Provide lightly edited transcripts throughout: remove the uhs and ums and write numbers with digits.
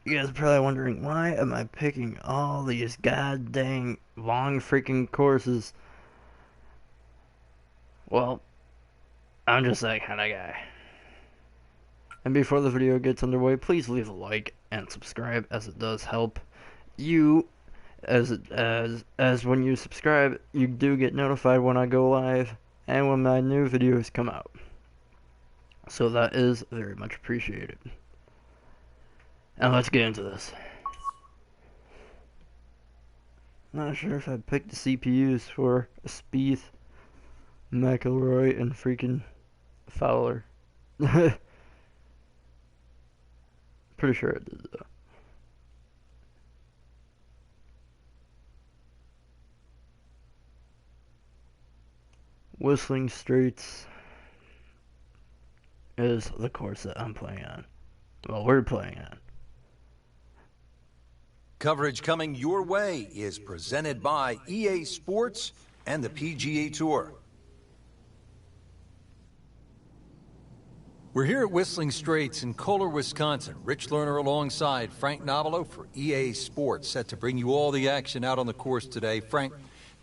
You guys are probably wondering, why am I picking all these god dang long freaking courses? Well, I'm just that kind of guy. And before the video gets underway, please leave a like and subscribe, as it does help you. As when you subscribe, you do get notified when I go live and when my new videos come out. So that is very much appreciated. Now let's get into this. Not sure if I picked the CPUs for Spieth, McIlroy, and freaking Fowler. Pretty sure I did though. Whistling Straits is the course that I'm playing on. Well, we're playing on. Coverage coming your way is presented by EA Sports and the PGA Tour. We're here at Whistling Straits in Kohler, Wisconsin. Rich Lerner alongside Frank Novelo for EA Sports, set to bring you all the action out on the course today. Frank,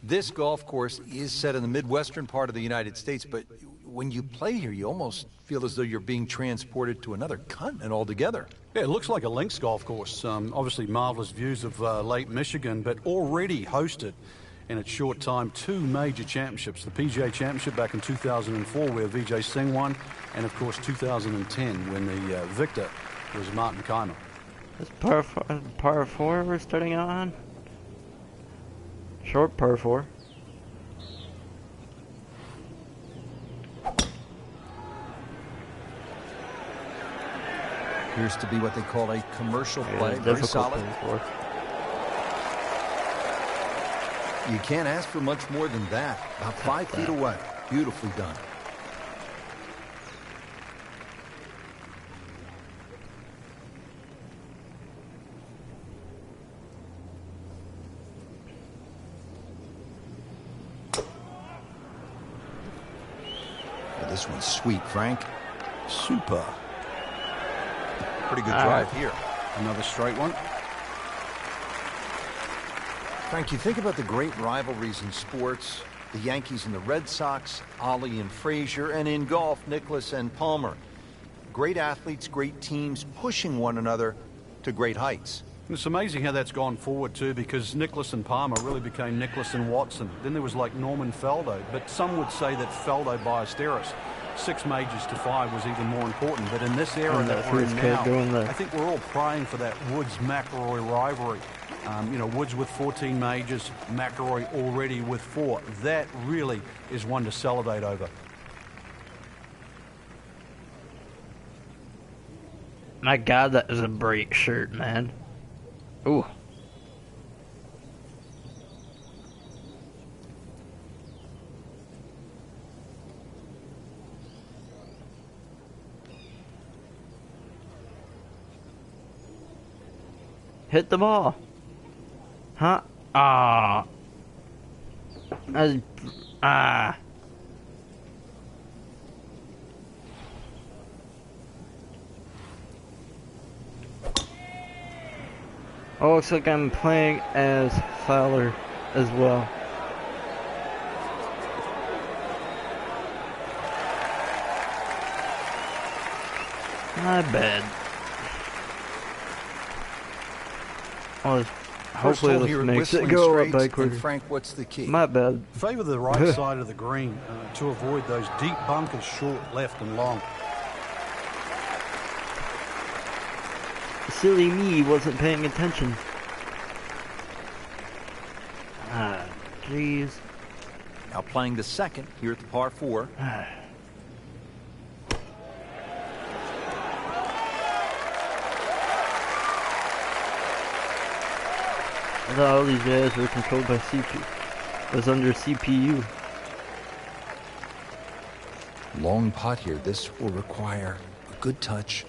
this golf course is set in the Midwestern part of the United States, but when you play here, you almost feel as though you're being transported to another continent altogether. Yeah, it looks like a links golf course. Obviously marvelous views of Lake Michigan, but already hosted in its short time 2 major championships. The PGA Championship back in 2004 where Vijay Singh won, and of course 2010 when the victor was Martin Kaymer. This par 4 we're starting out on? Short par 4. Appears to be what they call a commercial play. Yeah, very solid. Par 4. You can't ask for much more than that. About 5 feet away. Beautifully done. Oh, this one's sweet, Frank. Super. Pretty good drive here. Another straight one. Frank, you think about the great rivalries in sports, the Yankees and the Red Sox, Ollie and Frazier, and in golf, Nicklaus and Palmer. Great athletes, great teams pushing one another to great heights. It's amazing how that's gone forward too, because Nicklaus and Palmer really became Nicklaus and Watson. Then there was like Norman Faldo, but some would say that Faldo Ballesteros, 6 majors to 5 was even more important. But in this era that we're in now, I think we're all praying for that Woods-McIlroy rivalry. You know, Woods with 14 majors, McIlroy already with 4. That really is one to salivate over. My God, that is a break shirt, man. Ooh. Hit the ball. Huh? Ah. Ah. Oh, looks like I'm playing as Fowler as well. My bad. Oh, hopefully this makes it go up by quicker. Frank, what's the key? My bad. Favor the right side of the green to avoid those deep bunkers, short, left and long. Silly me wasn't paying attention. Ah, jeez. Now playing the second here at the par 4. I thought all these guys were controlled by CPU. It was under CPU. Long putt here. This will require a good touch.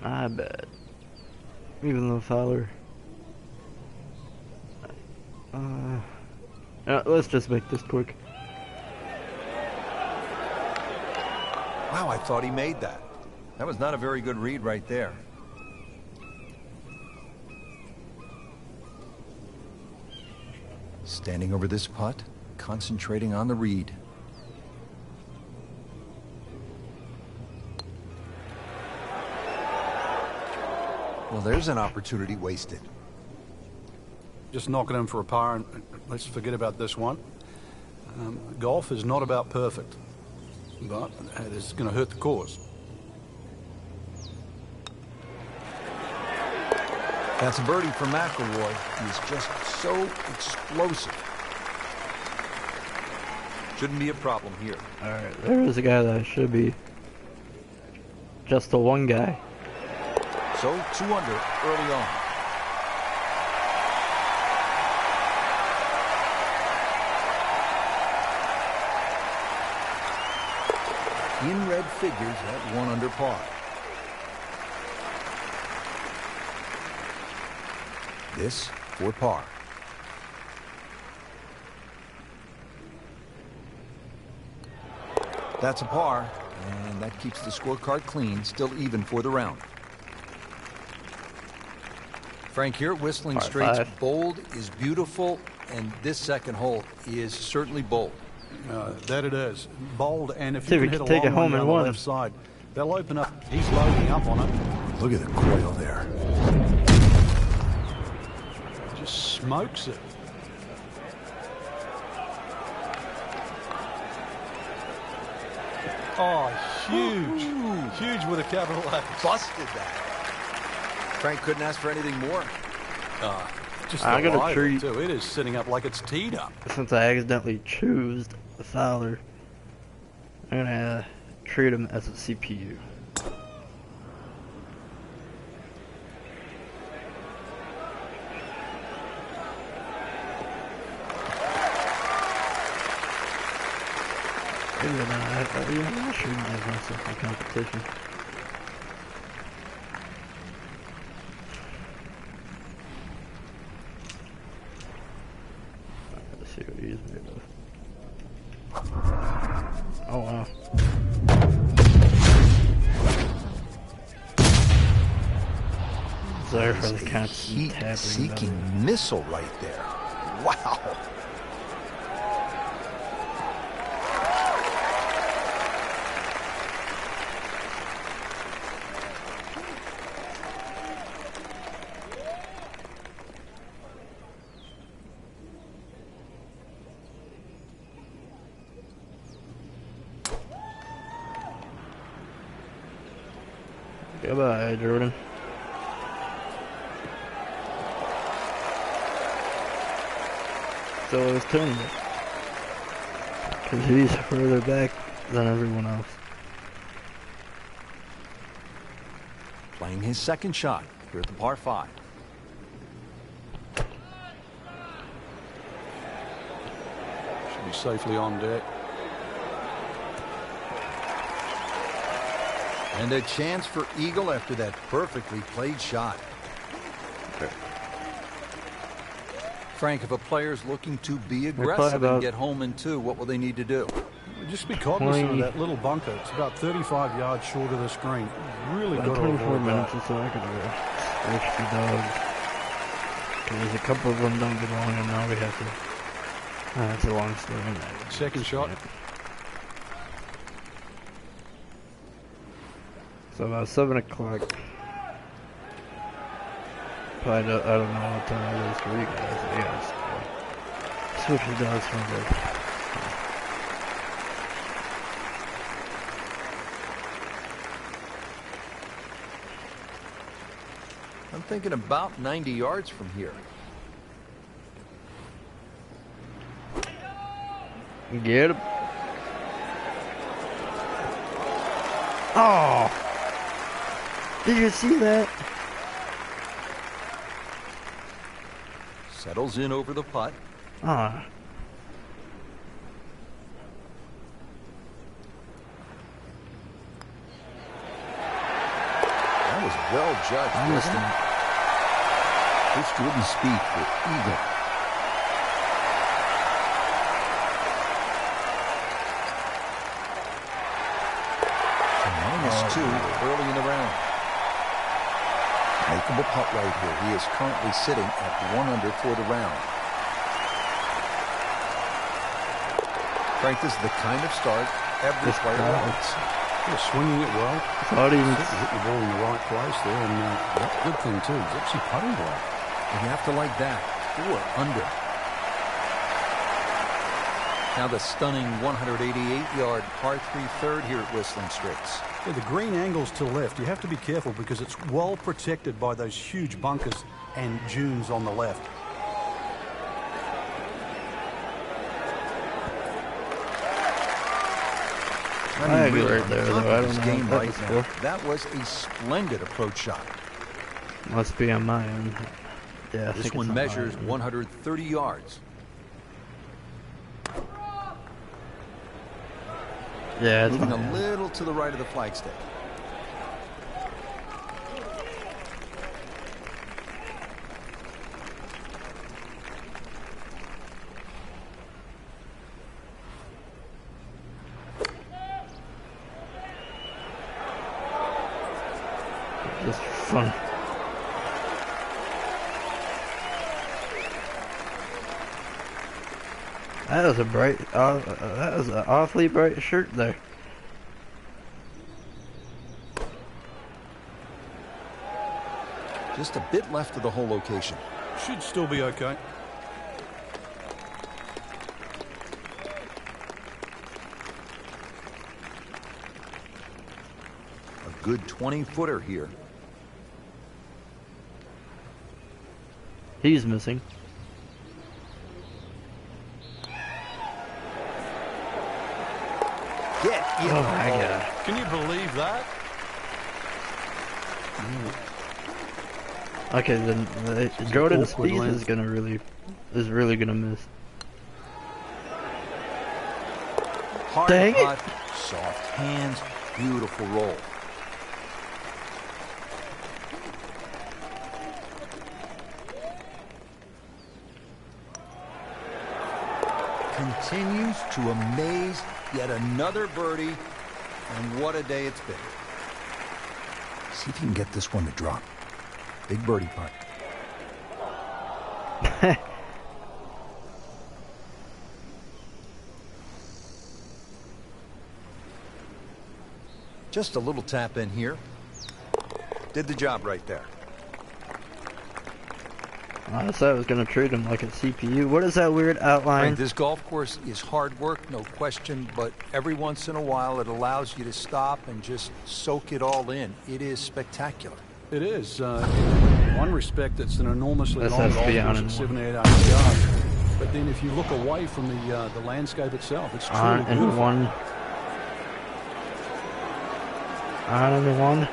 My bad. Even though Fowler. Let's just make this quick. Wow, I thought he made that. That was not a very good read right there. Standing over this putt, concentrating on the read. Well, there's an opportunity wasted. Just knock it in for a par, and let's forget about this one. Golf is not about perfect, but it's going to hurt the cause. That's a birdie for McIlroy. He's just so explosive. Shouldn't be a problem here. Alright, there's a guy that should be just the one guy. So 2 under early on. In red figures at 1 under par. This for par. That's a par, and that keeps the scorecard clean, still even for the round. Frank, here at Whistling Par Straits, 5. bold is beautiful, and this second hole is certainly bold. That it is. Bold, and if See you if can we hit can take a it long one home in down the one. left side, they'll open up. He's loading up on it. Look at the coil there. Just smokes it. Oh, huge. Huge with a capital H. Busted that. Frank couldn't ask for anything more. Just I got a alive, treat. too. It is sitting up like it's teed up. Since I accidentally chose the Fowler, I'm gonna treat him as a CPU. Maybe I'm not sure myself in competition. Let's see what he's made of. Oh wow. Sorry for the constant tapping. Heat-seeking missile right there. Wow. Goodbye, Jordan. So it was Tony. Because he's further back than everyone else. Playing his second shot here at the par 5. Should be safely on deck. And a chance for eagle after that perfectly played shot. Frank, if a player's looking to be aggressive and get home in 2, what will they need to do? Just be cognizant of that little bunker. It's about 35 yards short of the screen. Really got to 24 avoid minutes that. or so I could switch the dogs. There's a couple of them don't get along, and now we have to. That's a long story. Second shot. So about 7 o'clock. Probably I don't know what time it is for you guys. Yeah, switch the dogs from there. I'm thinking about 90 yards from here. Get him. Oh! Did you see that? Settles in over the putt. Ah. That was well judged, wasn't it? This wouldn't speak for eagle. -2 early in remarkable putt right here. He is currently sitting at 1 under for the round. Frank, this is the kind of start every player wants. Yeah, swinging it well. Not even Hit the ball in the right place there, and good thing too. He's actually putting well. And you have to like that. 4 under. Now the stunning 188-yard par 3 third here at Whistling Straits. Yeah, the green angles to left. You have to be careful because it's well protected by those huge bunkers and dunes on the left. I agree right there, though. I don't know Game what right that now. was for. That was a splendid approach shot. Must be on my end. Yeah, I This think one it's on my measures end. 130 yards. Yeah, it's Moving my a end. little to the right of the flagstick. Just for fun. That was a bright, that was an awfully bright shirt there. Just a bit left of the hole location. Should still be okay. A good 20-footer here. He's missing. Yeah, Oh my god. Can you believe that? Okay, then Jordan awkward Spieth length. is really gonna miss. Hard Dang it. putt, soft hands, beautiful roll. Continues to amaze. Yet another birdie, and what a day it's been. See if you can get this one to drop. Big birdie putt. Just a little tap in here. Did the job right there. I said I was gonna treat him like a CPU. What is that weird outline? Right, this golf course is hard work, no question, but every once in a while it allows you to stop and just soak it all in. It is spectacular. It is. In one respect, it's an enormously This long has to golf be course on at in 7,800 yards. But then if you look away from the landscape itself, it's truly On beautiful. and one. On and one.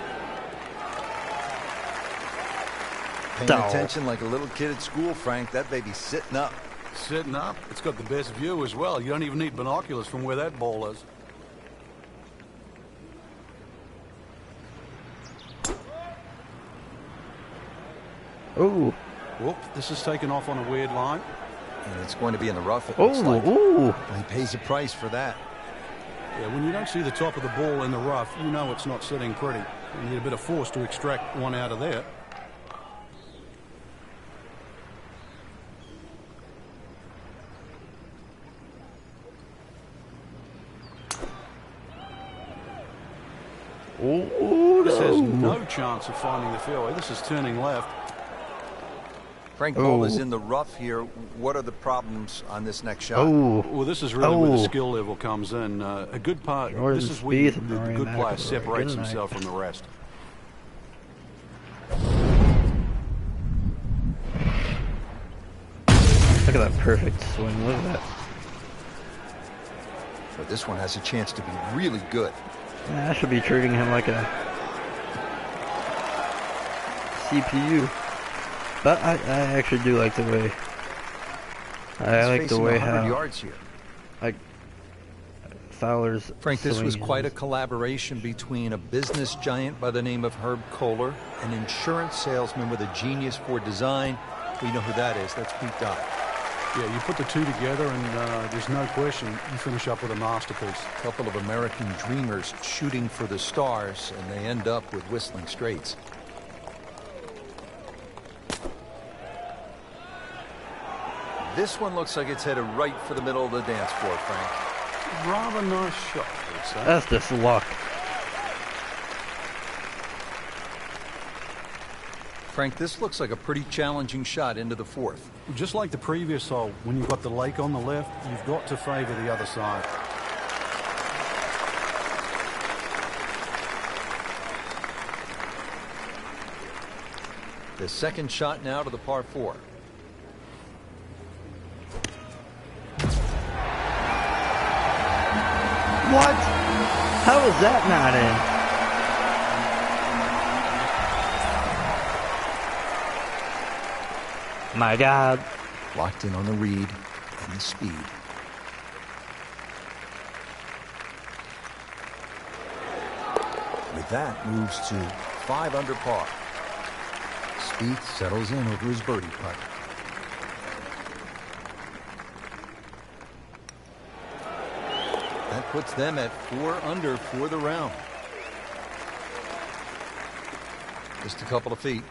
Paying Dull. attention like a little kid at school, Frank. That baby's sitting up. Sitting up. It's got the best view as well. You don't even need binoculars from where that ball is. Ooh. Whoop, this is taken off on a weird line. And it's going to be in the rough, it looks Ooh. like. Ooh. Well, he pays a price for that. Yeah, when you don't see the top of the ball in the rough, you know it's not sitting pretty. You need a bit of force to extract one out of there. Ooh. This has no chance of finding the fairway. This is turning left. Frank, ball is Oh. in the rough here. What are the problems on this next shot? Oh. Well, this is really where the Oh. skill level comes in. A good part. Jordan This is where you- Spieth and the Rory good player McIlroy. separates Good night. himself from the rest. Look at that perfect swing. Look at that. But this one has a chance to be really good. Yeah, I should be treating him like a CPU. But I actually do like the way. I He's like the facing way 100 how yards here. like Fowler's. Frank, this was swing quite a is. collaboration between a business giant by the name of Herb Kohler, an insurance salesman with a genius for design. We know who that is. That's Pete Dye. Yeah, you put the two together, and there's no question you finish up with a masterpiece. A couple of American dreamers shooting for the stars, and they end up with Whistling Straits. This one looks like it's headed right for the middle of the dance floor, Frank. Rather nice shot, I would say. That's just luck. Frank, this looks like a pretty challenging shot into the fourth. Just like the previous hole, when you've got the lake on the left, you've got to favor the other side. The second shot now to the par 4. What? How was that not in? My God. Locked in on the read and the speed. With that, moves to 5 under par. Spieth settles in over his birdie putt. That puts them at 4 under for the round. Just a couple of feet.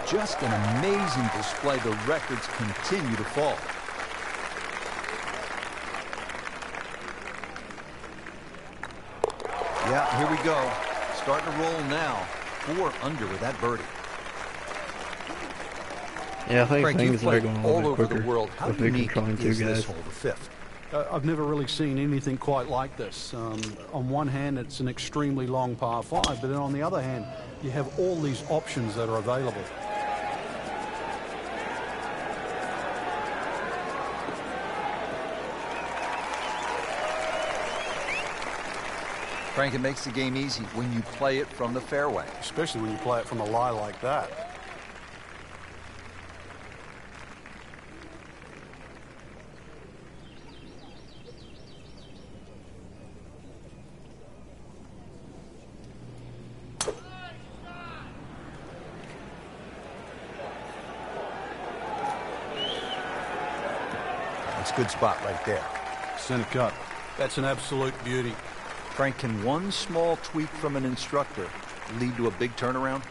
Just an amazing display. The records continue to fall. Yeah, here we go. Starting to roll now. 4 under with that birdie. Yeah, I think Frank, things are going a all little over bit quicker the world. How if they're unique controlling two is this guys. hole, the 5th? I've never really seen anything quite like this. On one hand, it's an extremely long par 5, but then on the other hand, you have all these options that are available. Frank, it makes the game easy when you play it from the fairway. Especially when you play it from a lie like that. That's a good spot right there. Center cut. That's an absolute beauty. Frank, can one small tweak from an instructor lead to a big turnaround?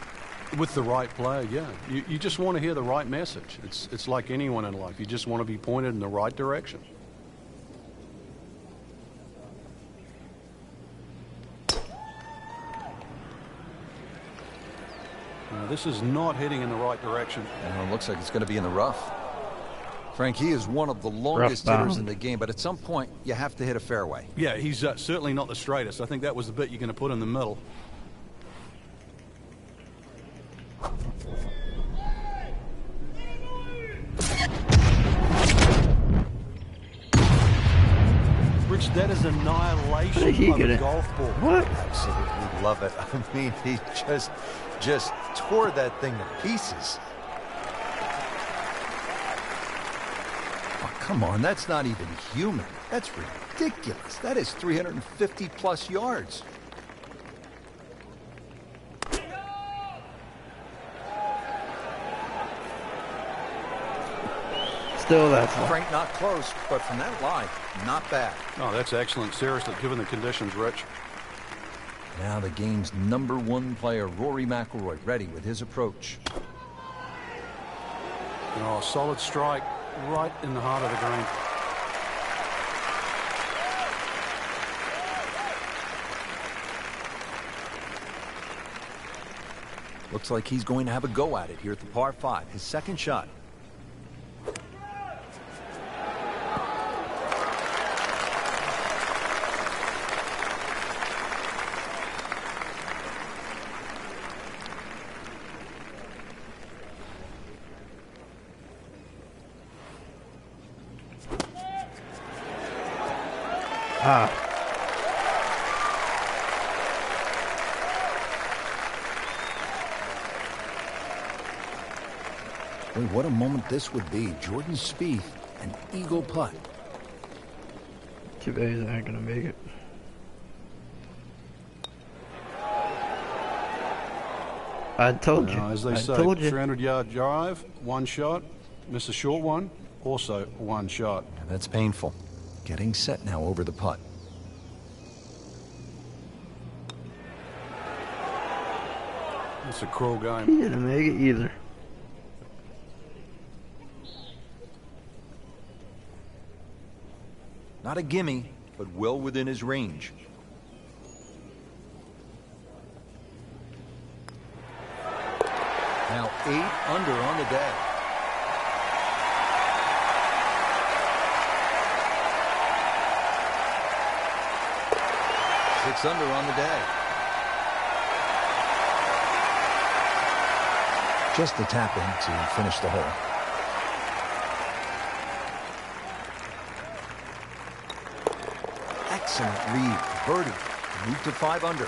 With the right player, yeah. You just want to hear the right message. It's like anyone in life. You just want to be pointed in the right direction. Now, this is not heading in the right direction. It looks like it's going to be in the rough. Frank, he is one of the longest hitters in the game, but at some point, you have to hit a fairway. Yeah, he's certainly not the straightest. I think that was the bit you're going to put in the middle. Rich, that is annihilation of a golf ball. What? Absolutely love it. I mean, he just tore that thing to pieces. Come on, that's not even human. That's ridiculous. That is 350 plus yards. Still, that's Frank, not close, but from that line, not bad. Oh, that's excellent. Seriously, given the conditions, Rich. Now the game's #1 player, Rory McIlroy, ready with his approach. Oh, solid strike. Right in the heart of the green. Looks like he's going to have a go at it here at the par 5. His second shot. Boy, what a moment this would be. Jordan Spieth, an eagle putt. Too bad he's not gonna make it. I told you. As they say, 300-yard drive, one shot. Miss a short one, also one shot. That's painful. Getting set now over the putt. It's a cruel He game. didn't make it either. Not a gimme, but well within his range. Now 8 under on the day. Six under on the day. Just the tap in to finish the hole. Excellent lead. Birdie. Move to 5 under.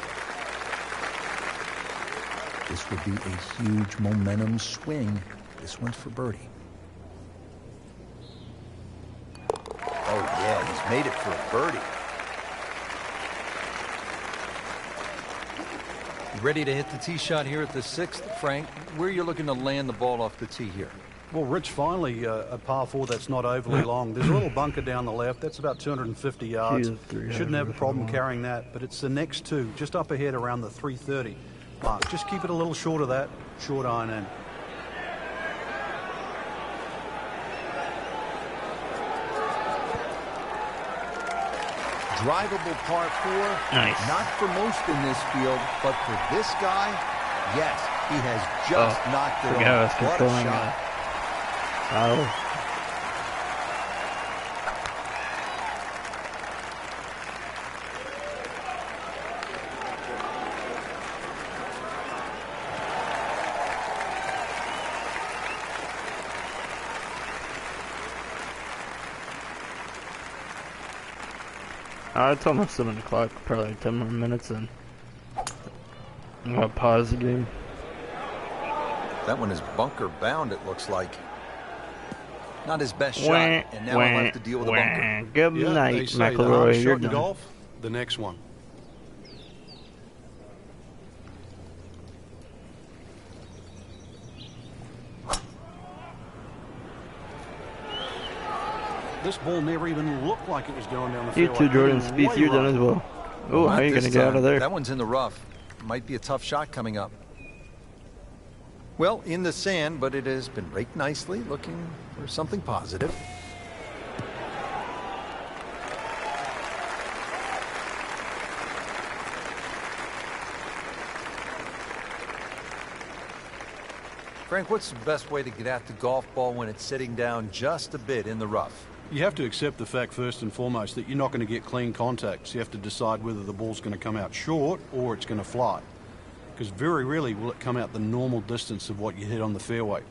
This would be a huge momentum swing. This one's for birdie. Oh, yeah, he's made it for a birdie. Ready to hit the tee shot here at the 6th, Frank. Where are you looking to land the ball off the tee here? Well, Rich, finally a par 4 that's not overly long. There's a little bunker down the left. That's about 250 yards. Shouldn't have a problem carrying that, but it's the next 2, just up ahead around the 330 mark. Just keep it a little short of that. Short iron in. Drivable par 4. Nice. Not for most in this field, but for this guy, yes, he has just knocked it Forgot I was off. What a controlling shot. foul. It's almost 7 o'clock, probably like 10 more minutes and I'm gonna pause the game. That one is bunker bound, it looks like. Not his best shot, and now he'll have to deal with a bunker. Good Yeah, night, they say the McIlroy. hardest You're shot in done. golf, the next one. This ball never even looked like it was going down the You fairway. too, Jordan Way Spieth. You're done right. as well. Oh, how Not are you this gonna get out time. of there? That one's in the rough. Might be a tough shot coming up. Well, in the sand, but it has been raked nicely, looking for something positive. Frank, what's the best way to get at the golf ball when it's sitting down just a bit in the rough? You have to accept the fact first and foremost that you're not going to get clean contacts. You have to decide whether the ball's going to come out short or it's going to fly. Because very rarely will it come out the normal distance of what you hit on the fairway.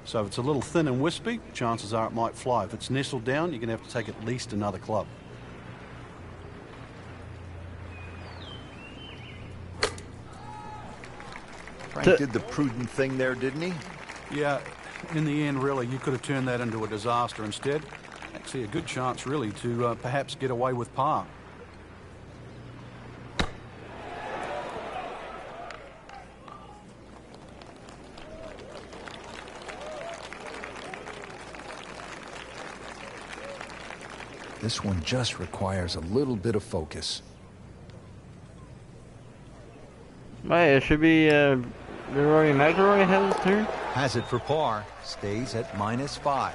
So if it's a little thin and wispy, chances are it might fly. If it's nestled down, you're going to have to take at least another club. Frank did the prudent thing there, didn't he? Yeah, in the end, really, you could have turned that into a disaster instead. Actually, a good chance, really, to perhaps get away with par. This one just requires a little bit of focus. Right, it should be RORY MCILROY has his turn. Has it for par. Stays at -5.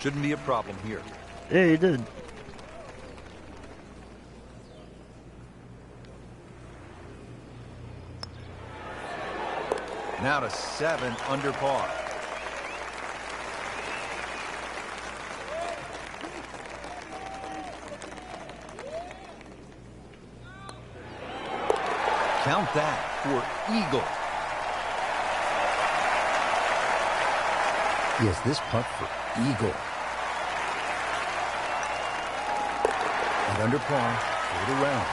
Shouldn't be a problem here. Yeah, he did. Now to 7 under par. Count that for eagle. He has this putt for eagle. And under par for the round.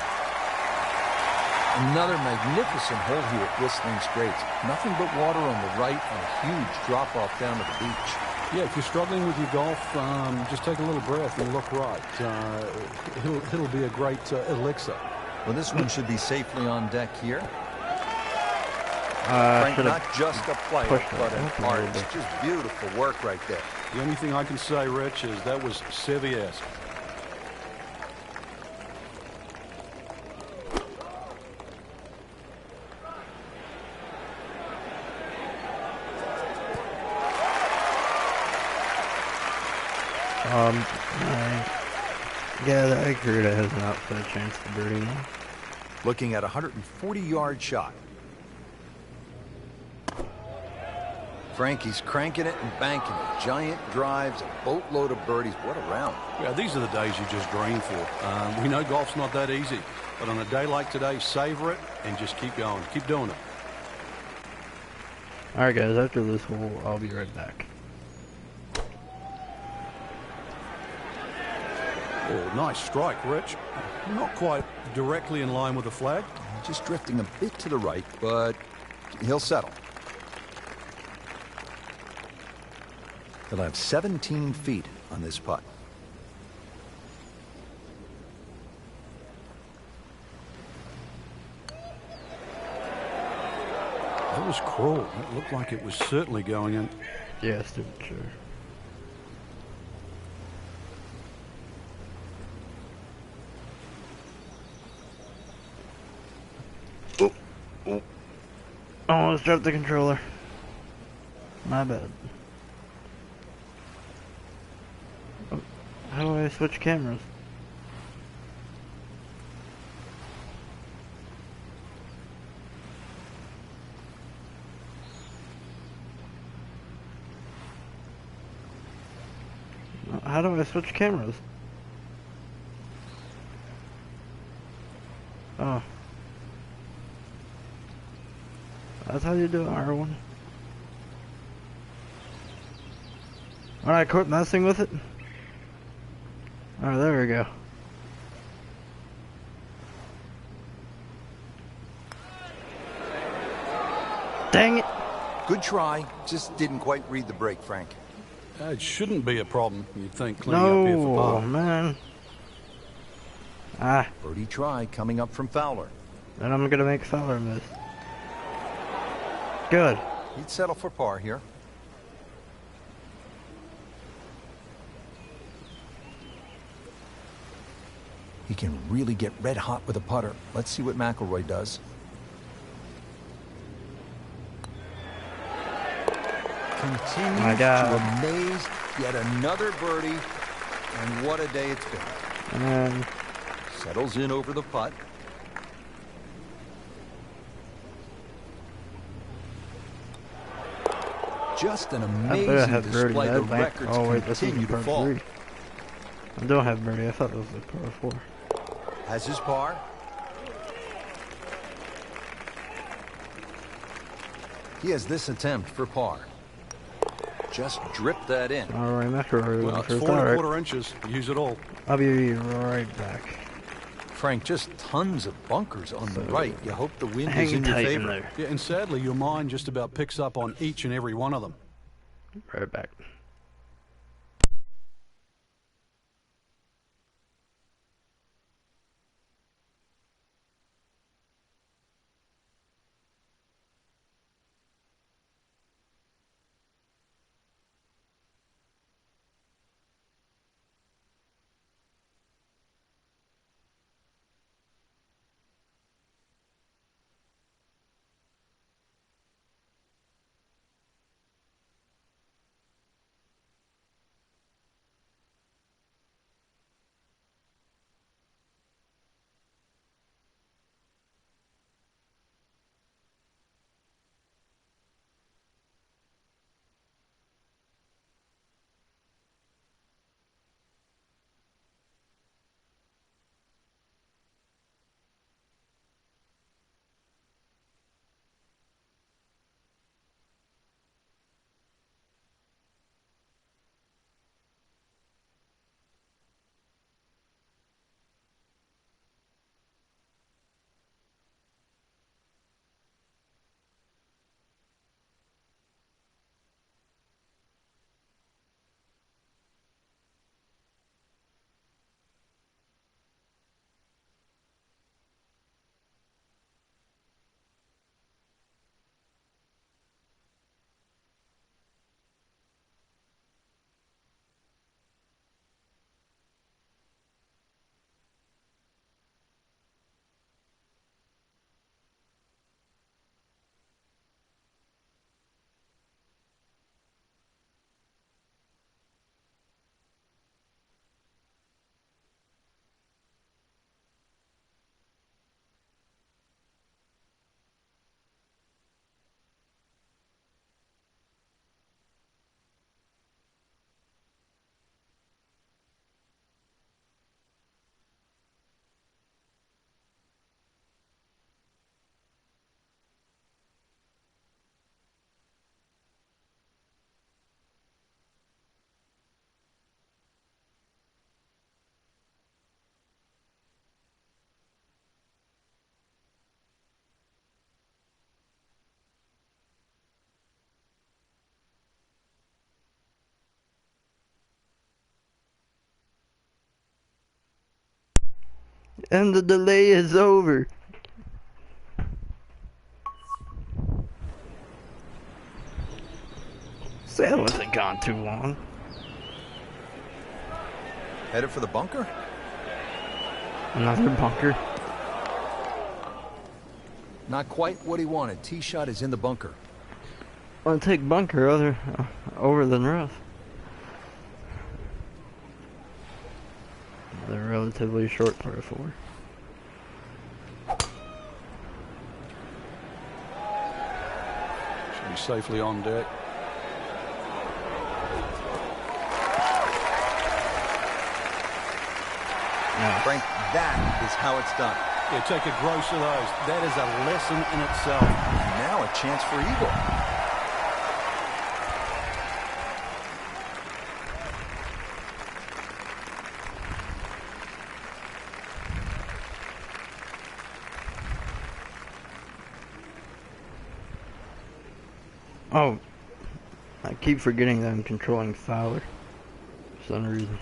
Another magnificent hole here at Whistling Straits. Nothing but water on the right and a huge drop-off down to the beach. Yeah, if you're struggling with your golf, just take a little breath and look right. It'll be a great elixir. Well, this one should be safely on deck here. Frank, not just a player, pushed but it an up a little artist. bit. Just beautiful work right there. The only thing I can say, Rich, is that was Sevier-esque. Yeah, that Ikuruda has not put a chance to birdie now. Looking at a 140-yard shot. Frankie's cranking it and banking it. Giant drives, a boatload of birdies. What a round. Yeah, these are the days you just dream for. We know golf's not that easy, but on a day like today, savor it and just keep going. Keep doing it. Alright guys, after this hole, I'll be right back. Oh, nice strike, Rich. Not quite directly in line with the flag. Just drifting a bit to the right, but he'll settle. He'll have 17 feet on this putt. That was cruel. It looked like it was certainly going in. Yeah, stupid, sure. Oh, almost dropped the controller. My bad. Oh, how do I switch cameras? How do I switch cameras? Oh. That's how you do it, R1. Alright, quit messing with it. Alright, there we go. Dang it! Good try. Just didn't quite read the break, Frank. It shouldn't be a problem, you'd think, cleaning up here for No, par. man. Ah, Birdie try coming up from Fowler. then I'm gonna make Fowler miss. Good. He'd settle for par here. He can really get red hot with a putter. Let's see what McIlroy does. Continues My God. to amaze. Yet another birdie. And what a day it's been. And Settles in over the putt. Just an I better amazing have birdie. display. The That bank. records Oh wait, this is continue to par fall. 3. I don't have birdie. I thought it was a par 4. Has his par. He has this attempt for par. Just drip that in. RORY MCILROY Well, going it's first. 4 Alright, 1/4 inches. Use it all. I'll be right back. Frank, just tons of bunkers on the right. You hope the wind is Hang in your tight in favor. there. Yeah, and sadly, your mind just about picks up on each and every one of them. Right back. And the delay is over. That wasn't gone too long. Headed for the bunker? Another bunker. Not quite what he wanted. Tee shot is in the bunker. I'll take bunker over than rough. They're relatively short par 4. Should be safely on deck. Frank, that is how it's done. Yeah, take a gross of those. That is a lesson in itself. Now a chance for eagle. Oh, I keep forgetting that I'm controlling Fowler for some reason.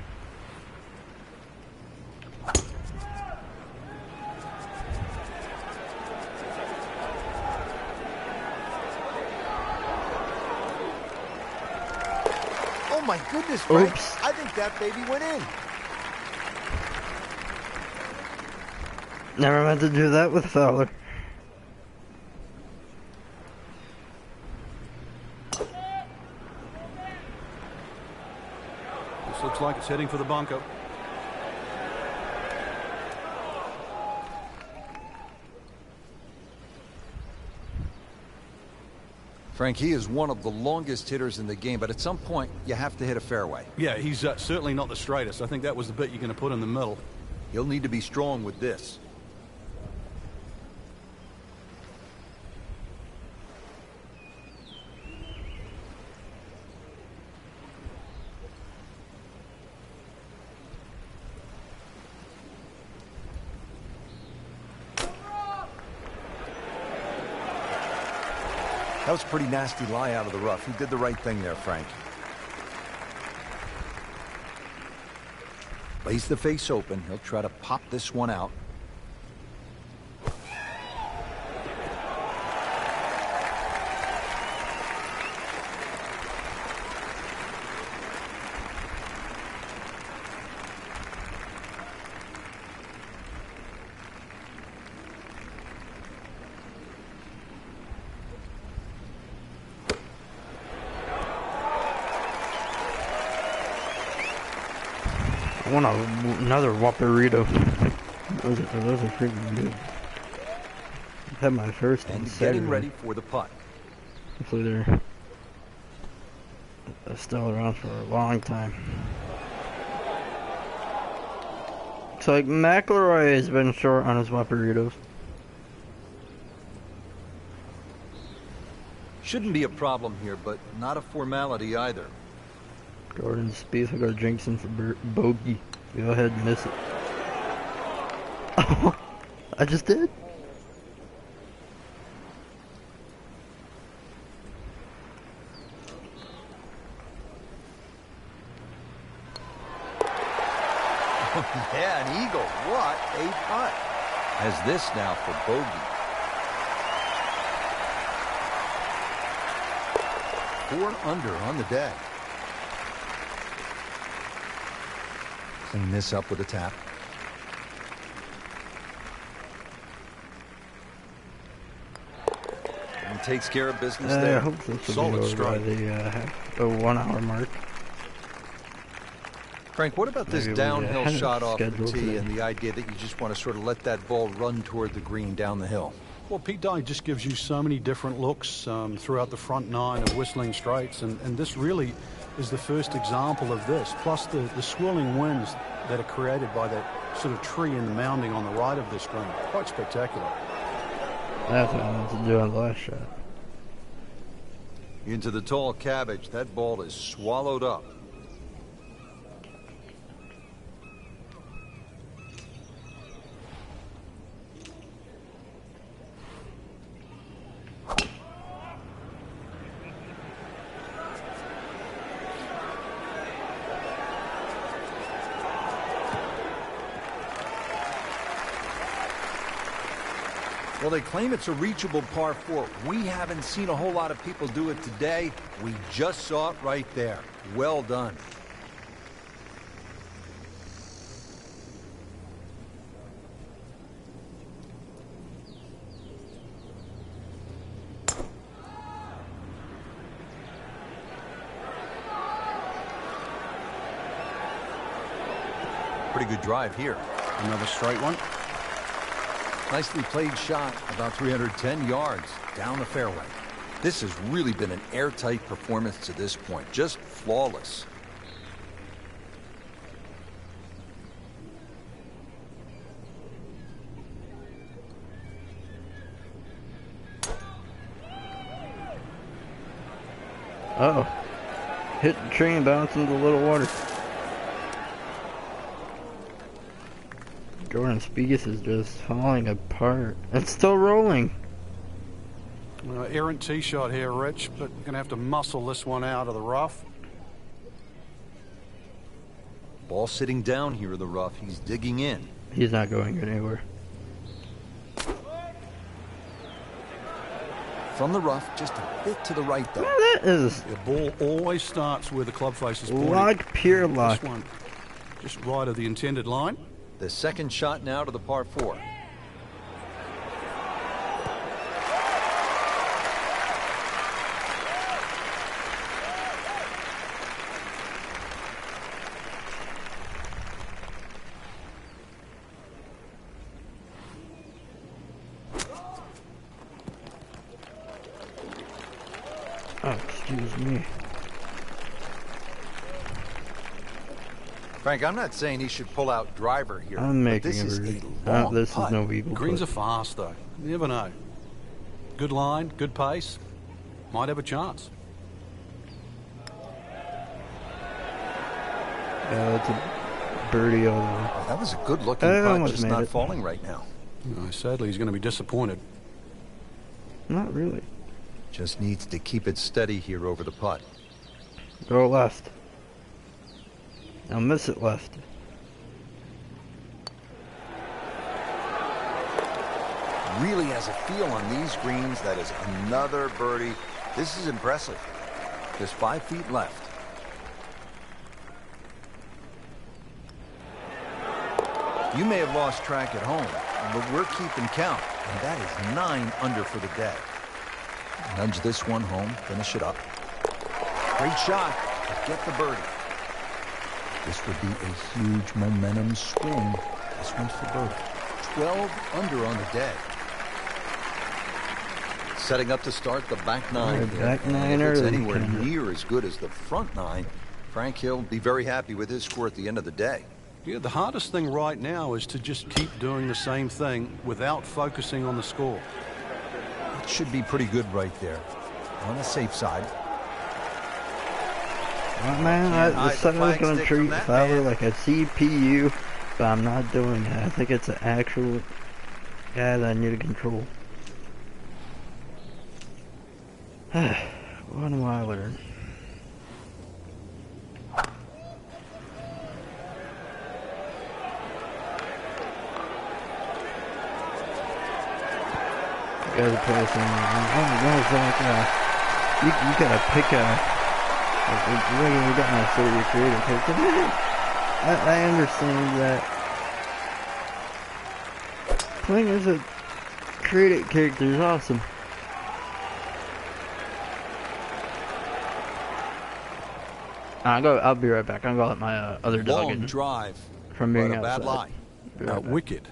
Oh my goodness, Frank. Oops. I think that baby went in. Never meant to do that with Fowler. This looks like it's heading for the bunker. Frank, he is one of the longest hitters in the game, but at some point, you have to hit a fairway. Yeah, he's certainly not the straightest. I think that was the bit you're going to put in the middle. He'll need to be strong with this. That was a pretty nasty lie out of the rough. He did the right thing there, Frank. Lays the face open. He'll try to pop this one out. I want another Whopperito. Those are freaking good. I've had my first And on getting Saturday. ready for the putt. Hopefully they're still around for a long time. Looks like McIlroy has been short on his Whopperitos. Shouldn't be a problem here, but not a formality either. Gordon Spieth will go Jinxon for bogey. Go ahead and miss it. Oh, I just did. Yeah, an eagle. What a putt. Has this now for bogey. 4 under on the day. Clean this up with a tap. And takes care of business I there. hope this will Solid be over by strike. the 1 hour mark. Frank, what about this Maybe we downhill had it shot off the scheduled tee today. and the idea that you just want to sort of let that ball run toward the green down the hill? Well, Pete Dye just gives you so many different looks throughout the front 9 of Whistling Straits, and this really is the first example of this, plus the swirling winds that are created by that sort of tree and the mounding on the right of this green. Quite spectacular. That's what I wanted to do on the last shot. Into the tall cabbage. That ball is swallowed up. Well, they claim it's a reachable par 4. We haven't seen a whole lot of people do it today. We just saw it right there. Well done. Pretty good drive here. Another straight one. Nicely played shot, about 310 yards down the fairway. This has really been an airtight performance to this point, just flawless. Uh-oh. Hit the tree and bounce into a little water. Jordan Spieth is just falling apart. It's still rolling. Errant tee shot here, Rich, but going to have to muscle this one out of the rough. Ball sitting down here in the rough. He's digging in. He's not going anywhere. From the rough, just a bit to the right, though. Man, that is The ball always starts where the club face is pointing. luck, pure luck. This one just right of the intended line. The second shot now to the par 4. Oh, excuse me. Frank, I'm not saying he should pull out driver here. I'm but making this is it. a long This putt. is no eagle. Greens are putt. fast, though. You never know. Good line, good pace. Might have a chance. Yeah, that's a birdie all the way. That was a good-looking putt, almost just made not it. falling right now. Sadly, he's going to be disappointed. Not really. Just needs to keep it steady here over the putt. Go left. Now miss it left. Really has a feel on these greens. That is another birdie. This is impressive. Just 5 feet left. You may have lost track at home, but we're keeping count. And that is 9 under for the day. Nudge this one home, finish it up. Great shot, but get the birdie. This would be a huge momentum swing. This one's for birdie. 12 under on the day. Setting up to start the back 9. The back here. nine If it's early, anywhere kinda. near as good as the front 9, Frank Hill be very happy with his score at the end of the day. Yeah, the hardest thing right now is to just keep doing the same thing without focusing on the score. It should be pretty good right there. On the safe side. Oh, man, Can't I hide the said I was flag going to stick from treat that Fowler man. like a CPU, but I'm not doing that. I think it's an actual guy that I need to control. What do I learn? You gotta play you gotta pick you're getting a sort of your creative character. I understand that playing as a creative character is awesome. I'll be right back. I'm gonna let my other dog Long in drive. from being But a bad outside. lie. Be right back. Wicked.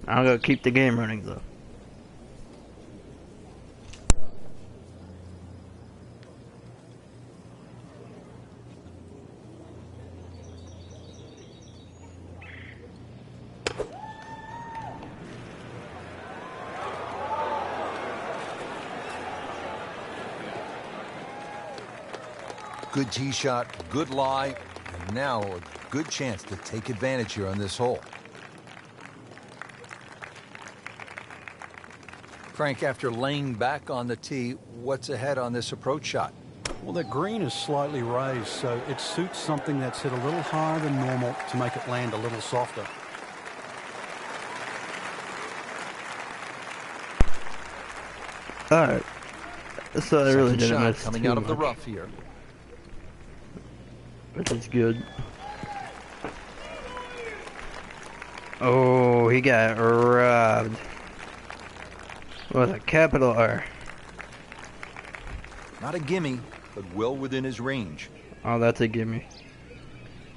I'm gonna keep the game running though. Good tee shot, good lie, and now a good chance to take advantage here on this hole. Frank, after laying back on the tee, what's ahead on this approach shot? Well, the green is slightly raised, so it suits something that's hit a little higher than normal to make it land a little softer. Alright. So I really Second didn't shot miss coming too out of the much, rough here. which is good. Oh, he got robbed. With a capital R. Not a gimme, but well within his range. Oh, that's a gimme.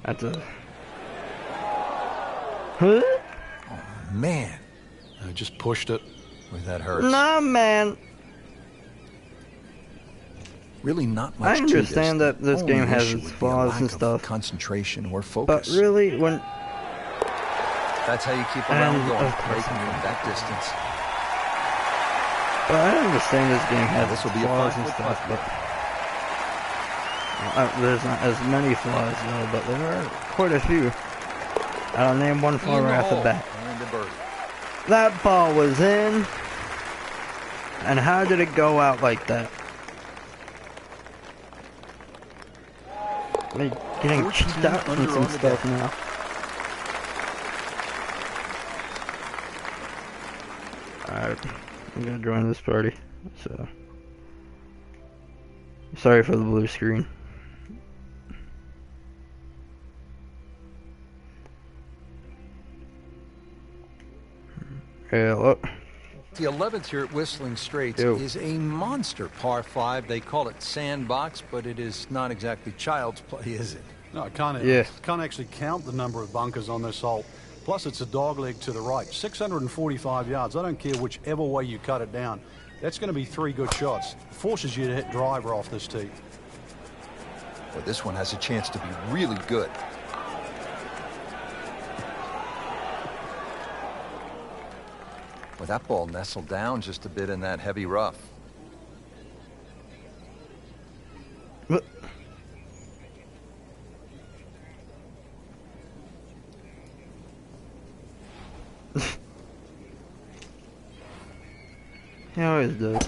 That's a... Huh? Man, I just pushed it. boy, that hurts. Nah, man. Really not much I to understand this. that this The only game has issue its would be a flaws lack and of stuff. concentration or But focus. really, when... That's how you keep a round And going, of course breaking I from that distance. But I understand this game has This will be a flaws and 5-foot stuff, putt. but... there's not as many flaws, though, but there are quite a few. I'll name one flaw In the right off the hole, bat. and a birdie. That ball was in. And how did it go out like that? Like, getting 14 checked out under and some on the stuff deck. now. Alright, I'm gonna join this party, so... Sorry for the blue screen. Hello. The 11th here at Whistling Straits Yo. is a monster par 5. They call it sandbox, but it is not exactly child's play, is it? No, I can't, Yeah. can't actually count the number of bunkers on this hole. Plus, it's a dogleg to the right. 645 yards. I don't care whichever way you cut it down. That's going to be 3 good shots. Forces you to hit driver off this tee. Well, this one has a chance to be really good. Well, that ball nestled down just a bit in that heavy rough. What? He always does.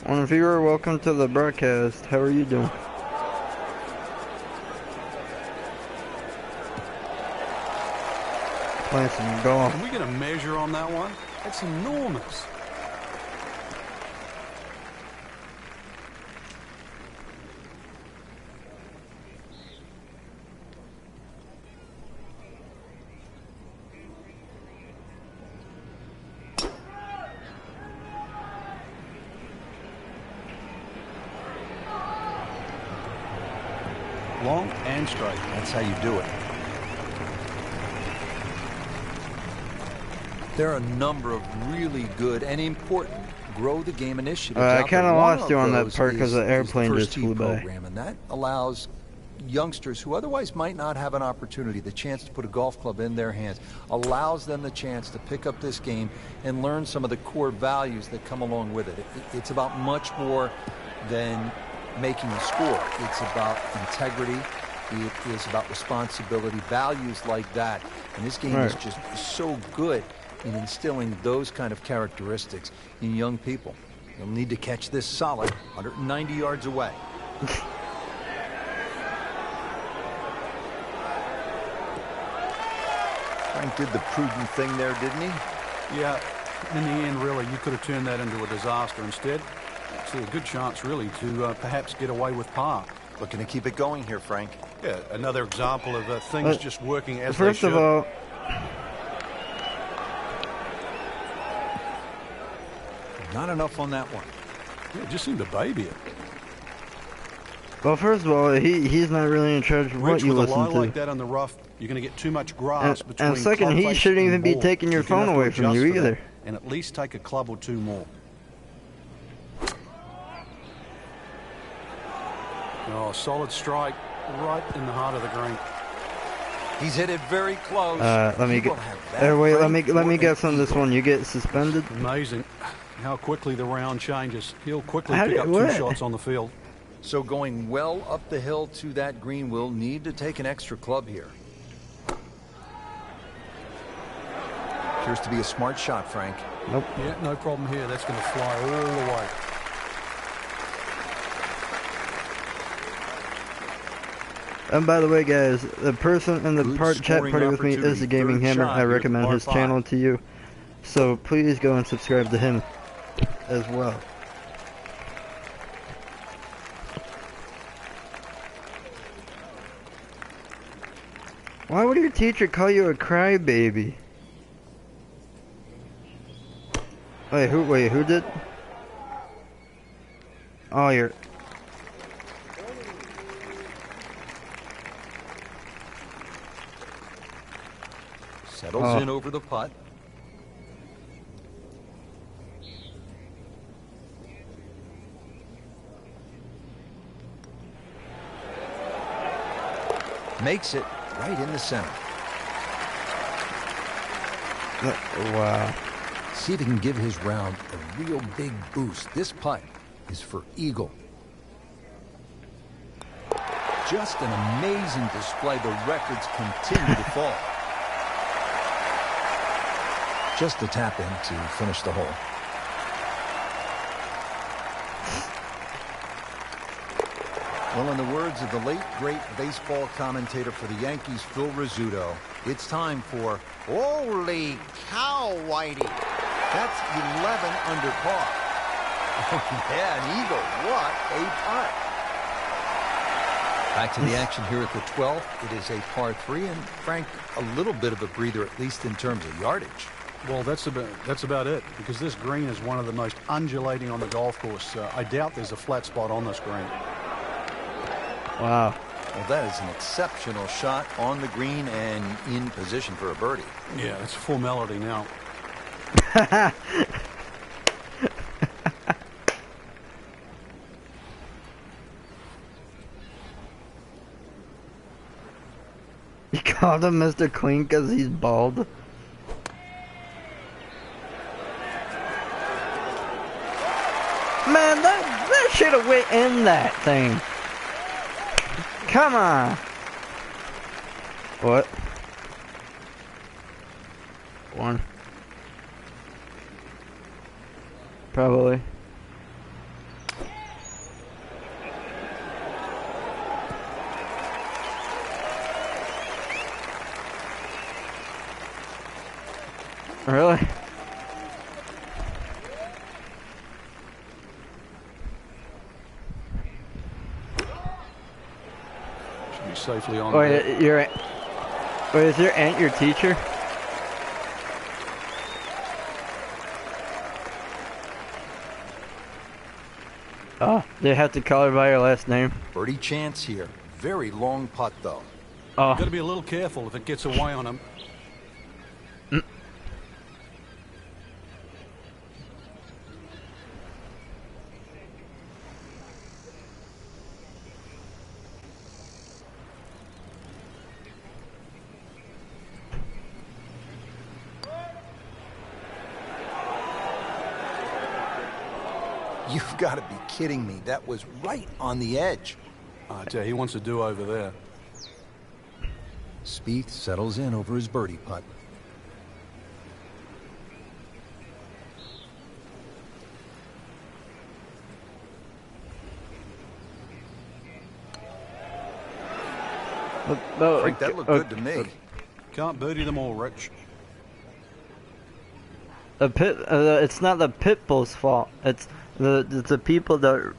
Well, viewer, welcome to the broadcast. How are you doing? Playing some golf. Can we get a measure on that one? That's enormous. Long and straight. That's how you do it. There are a number of really good and important grow the game initiatives. I out kinda there. One lost you of on that those part 'cause is- the is airplane First just Tee flew by. program, and that allows youngsters who otherwise might not have an opportunity, the chance to put a golf club in their hands, allows them the chance to pick up this game and learn some of the core values that come along with it. It's about much more than making a score. It's about integrity. It is about responsibility, values like that. And this game is Right. just so good in instilling those kind of characteristics in young people. You'll need to catch this solid 190 yards away. Frank did the prudent thing there, didn't he? Yeah, in the end, really, you could have turned that into a disaster. Instead, see a good chance, really, to perhaps get away with par. Looking to keep it going here, Frank. Yeah, another example of things just working as they First should. of all, Not enough on that one. Yeah, just seemed to baby it. he's not really in charge of what Rich, you with a listen lie to. like that on the rough, you're going to get too much grass between And second, club he face shouldn't and even be ball. taking your You do phone have to away from adjust you for that, either. and at least take a club or 2 more. Oh, solid strike right in the heart of the green. He's hit it very close. Let me He get. will have that Wait, let frame me for guess an on this eagle. one. You get suspended. Amazing how quickly the round changes. He'll quickly How pick did- up what? 2 shots on the field. So going well up the hill to that green, will need to take an extra club here. Appears to be a smart shot, Frank. Nope. Yeah, no problem here. That's going to fly all the way. And by the way, guys, the person in the Good chat scoring party with me is the opportunity. Gaming Third Hammer. shot I here at recommend par his 5. channel to you. So please go and subscribe to him. as well. Why would your teacher call you a crybaby? Wait, who did? Oh, you're... Settles in over the putt. Makes it right in the center. Wow. See if he can give his round a real big boost. This putt is for eagle. Just an amazing display. The records continue to fall. Just a tap in to finish the hole. Well, in the words of the late, great baseball commentator for the Yankees, Phil Rizzuto, it's time for holy cow, Whitey. That's 11 under par. Oh, yeah, an eagle. What a putt. Back to the action here at the 12th. It is a par 3, and Frank, a little bit of a breather, at least in terms of yardage. Well, that's about it, because this green is one of the most undulating on the golf course. I doubt there's a flat spot on this green. Wow. Well, that is an exceptional shot on the green and in position for a birdie. Yeah, it's a formality now. You called him Mr. Clean because he's bald? Man, that should have went in that thing. Come on. What? One. Probably. Really? Should be safely on. Wait, wait, is your aunt your teacher? Oh, they have to call her by her last name. Birdie chance here. Very long putt, though. Oh. Got to be a little careful if it gets away on him. You've got to be kidding me. That was right on the edge. I tell you, he wants to do over there. Spieth settles in over his birdie putt. Frank, that looked good to me. Can't birdie them all, Rich. It's not the pit bull's fault. It's the people that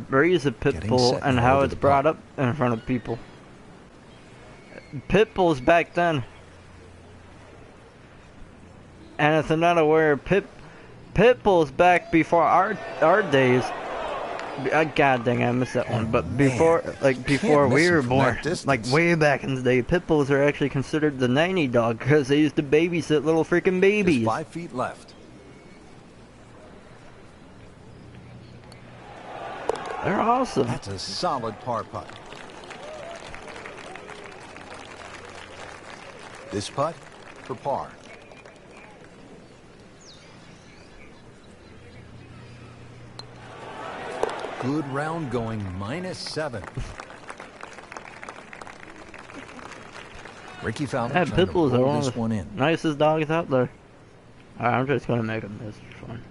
raise a pit bull and how it's brought up in front of people. Pit bulls back then, and if they're not aware, pit bulls back before our days. God dang, I missed that one. But before, before we were born, like way back in the day, pit bulls are actually considered the nanny dog because they used to babysit little freaking babies. There's 5 feet left. They're awesome. That's a solid par putt. This putt for par. Good round going, -7. Ricky Fowler trying to Pitbulls are roll one this of one the in. nicest dogs out there. Alright, I'm just gonna make them this for fun.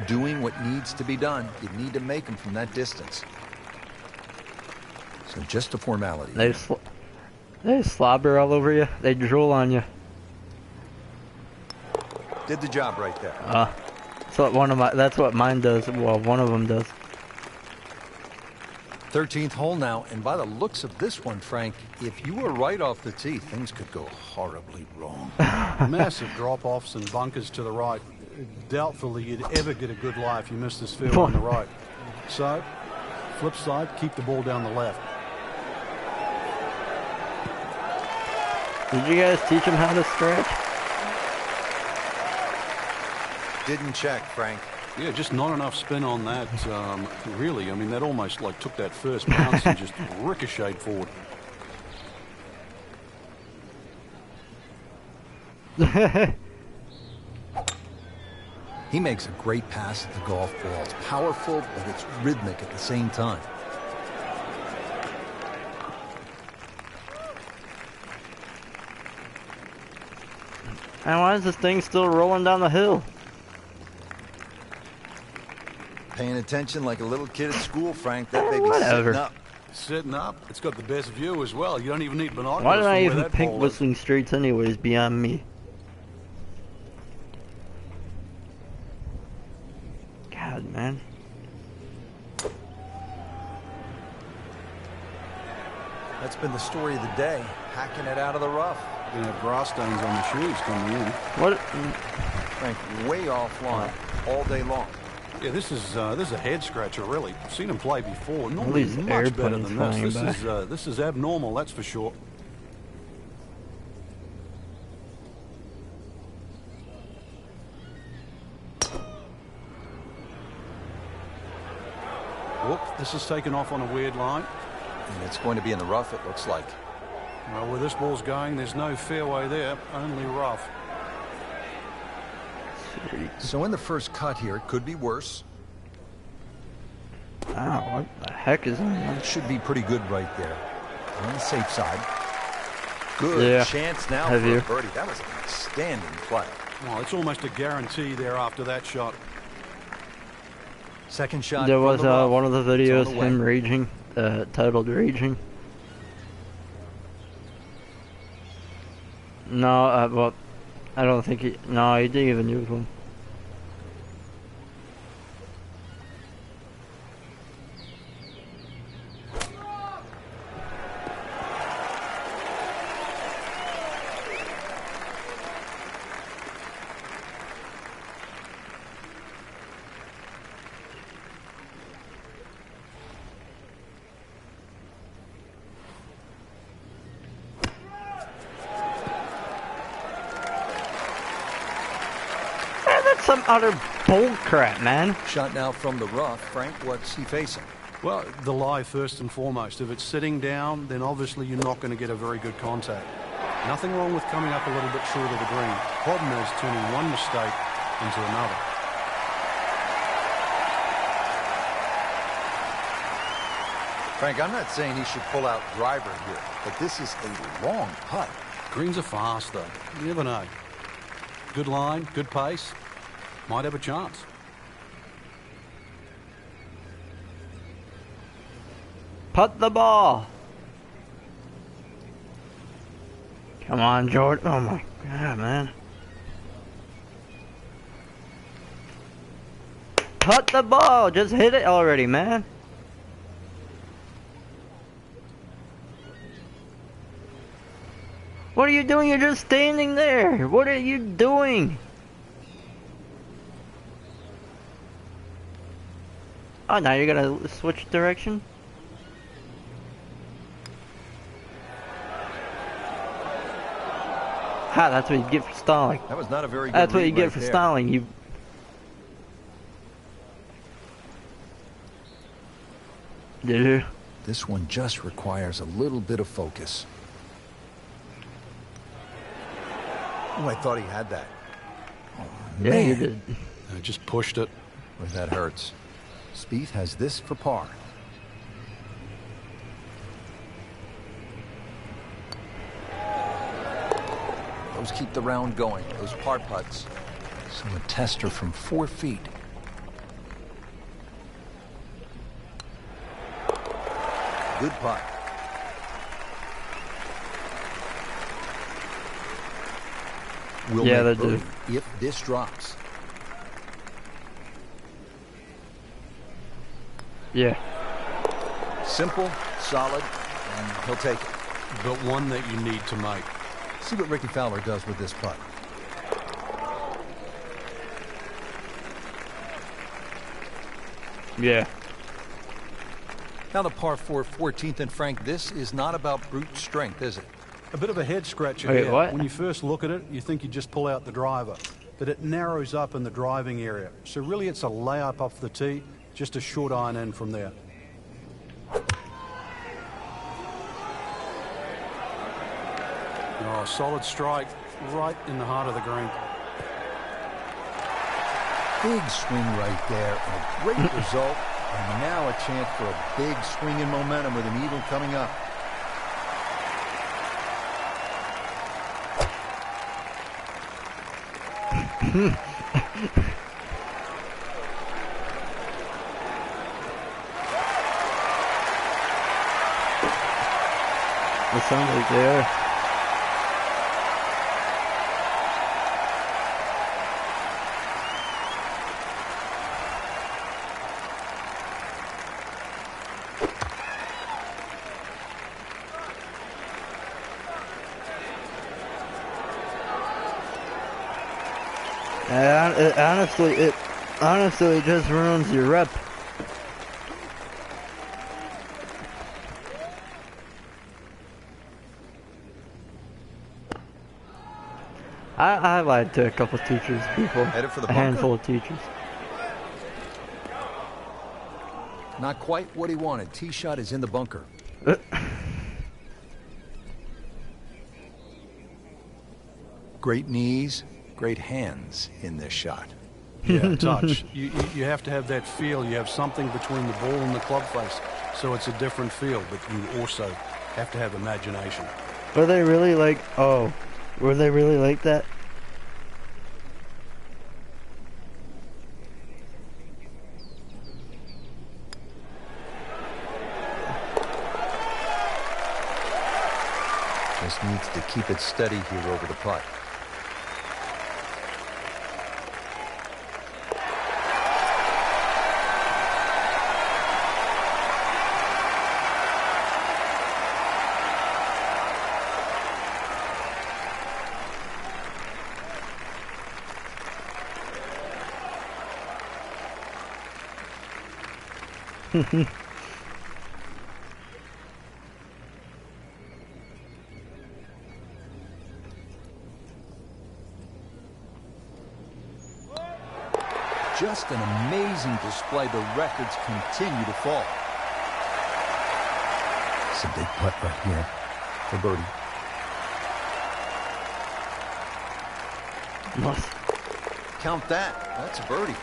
Doing what needs to be done. You need to make them from that distance. So just a formality. They slobber all over you. They drool on you. Did the job right there. That's what mine does. Well, one of them does. 13th hole now, and by the looks of this one, Frank, if you were right off the tee, things could go horribly wrong. Massive drop-offs and bunkers to the right. Doubtfully you'd ever get a good lie if you missed this field on the right. So, flip side, keep the ball down the left. Did you guys teach him how to scratch? Didn't check, Frank. Yeah, just not enough spin on that, really. I mean, that almost like took that first bounce and just ricocheted forward. He makes a great pass at the golf ball. It's powerful, but it's rhythmic at the same time. And why is this thing still rolling down the hill? Paying attention like a little kid at school, Frank. That baby's Whatever. sitting up. Sitting up, it's got the best view as well. You don't even need binoculars. Why did I from where even that pick ball is. Whistling Straits anyways, beyond me? God, man. That's been the story of the day. Hacking it out of the rough. You're gonna have grass stains on the shoes coming in. What? Frank, way offline all day long. Yeah, this is a head scratcher, really. I've seen him play before. Normally these much better airplanes than flying this. by. This is abnormal, that's for sure. Whoop, this is taken off on a weird line. And it's going to be in the rough, it looks like. Well, where this ball's going, there's no fairway there, only rough. So in the first cut here, it could be worse. Wow, what the heck is that? It should be pretty good right there. On the safe side. Good Yeah. chance now Heavier. for a birdie. That was an outstanding play. Well, it's almost a guarantee there after that shot. Second shot. There from was the rough. one of the It's videos, on the way. him raging, titled Raging. No, well, I don't think he didn't even use one. That's some utter bull crap, man. Shot now from the rough. Frank, what's he facing? Well, the lie first and foremost. If it's sitting down, then obviously you're not going to get a very good contact. Nothing wrong with coming up a little bit short of the green. Problem is turning one mistake into another. Frank, I'm not saying he should pull out driver here, but this is a long putt. Greens are fast, though. You never know. Good line, good pace. Might have a chance. Putt the ball. Come on, Jordan. Oh my God, man. Putt the ball. Just hit it already, man. What are you doing? You're just standing there. What are you doing? Oh, now you're gonna switch direction? Ha, that's what you get for stalling. That was not a very good That's what you read get right for there. stalling. You. Did you? This one just requires a little bit of focus. Oh, I thought he had that. Oh, Yeah, man. you did. I just pushed it. Boy, that hurts. Spieth has this for par. Those keep the round going, those par putts. So a tester from 4 feet. Good putt. will Yeah, make they do. birdie if this drops. Yeah. Simple, solid, and he'll take it. But one that you need to make. See what Ricky Fowler does with this putt. Yeah. Now the par 4, 14th, and Frank, this is not about brute strength, is it? A bit of a head scratcher Wait, here. what? When you first look at it, you think you just pull out the driver. But it narrows up in the driving area. So really it's a layup off the tee, just a short iron in from there. Oh, solid strike right in the heart of the green. Big swing right there, and a great result. And now a chance for a big swing in momentum with an eagle coming up. It sounds like they are. And honestly, it just ruins your rep. I lied to a couple teachers, Headed for the a bunker. handful of teachers. Not quite what he wanted. Tee shot is in the bunker. Great knees, great hands in this shot. Yeah, touch. You have to have that feel. You have something between the ball and the club face. So it's a different feel, but you also have to have imagination. Were they really like, oh, were they really like that? Just needs to keep it steady here over the putt. Just an amazing display. The records continue to fall. It's a big putt right here for birdie. Must. Count that. That's a birdie.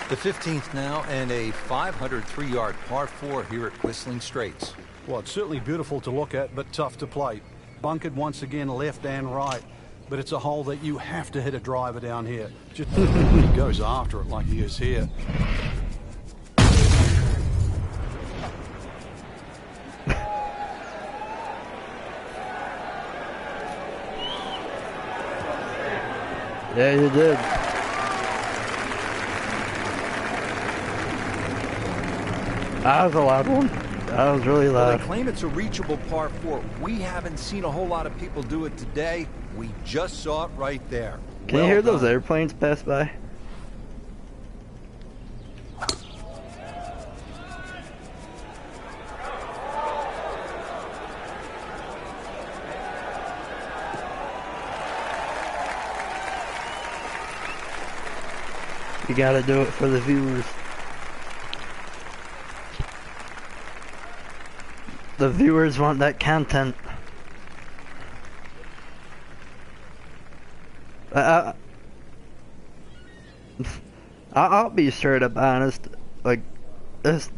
The 15th now, and a 503-yard par 4 here at Whistling Straits. Well, it's certainly beautiful to look at, but tough to play. Bunkered once again, left and right. But it's a hole that you have to hit a driver down here. Just he goes after it like he is here. Yeah, you did. That was a loud one. That was really Well, loud. they claim it's a reachable par 4. We haven't seen a whole lot of people do it today. We just saw it right there. Can you hear those airplanes pass by? You gotta do it for the viewers. The viewers want that content. I'll be straight up honest. Like this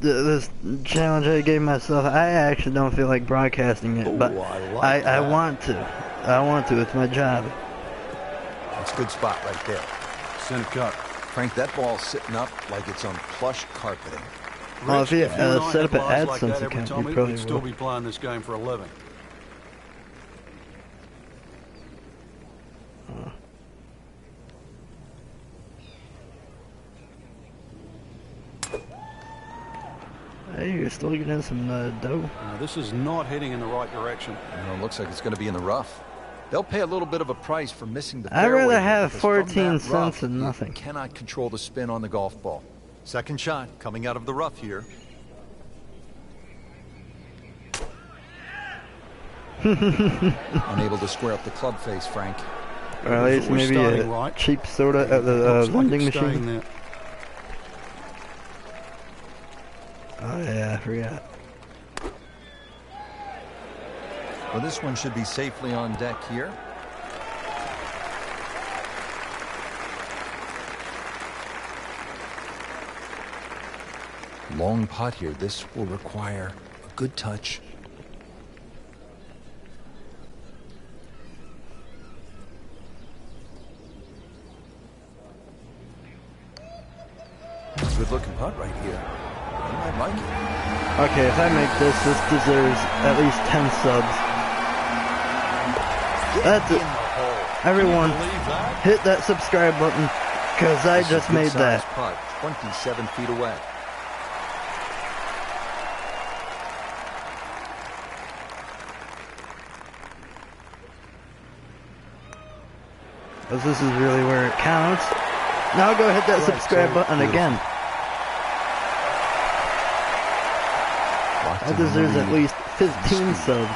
challenge I gave myself, I actually don't feel like broadcasting it, but I want to. I want to. It's my job. That's a good spot right there. Center cut. Frank, that ball's sitting up like it's on plush carpeting. Well, if you and I set up had an balls like AdSense that every account, time, you probably we'd still will. be playing this game for a living. you're still getting some dough. This is not heading in the right direction. It looks like it's going to be in the rough. They'll pay a little bit of a price for missing the I'd fairway rather here, have because 14 from that rough, cents than nothing. You cannot control the spin on the golf ball. Second shot coming out of the rough here. Unable to square up the club face, Frank. Or at least maybe a right. cheap soda at the vending machine. There. Oh yeah, I forgot. Well, this one should be safely on deck here. Long putt here. This will require a good touch. Good looking putt right here. You might like it. Okay, if I make this deserves at least 10 subs. That's it. Everyone, hit that subscribe button, because I just made that. Putt, 27 feet away. Because this is really where it counts. Now go hit that subscribe button again. That deserves at least 15 subs.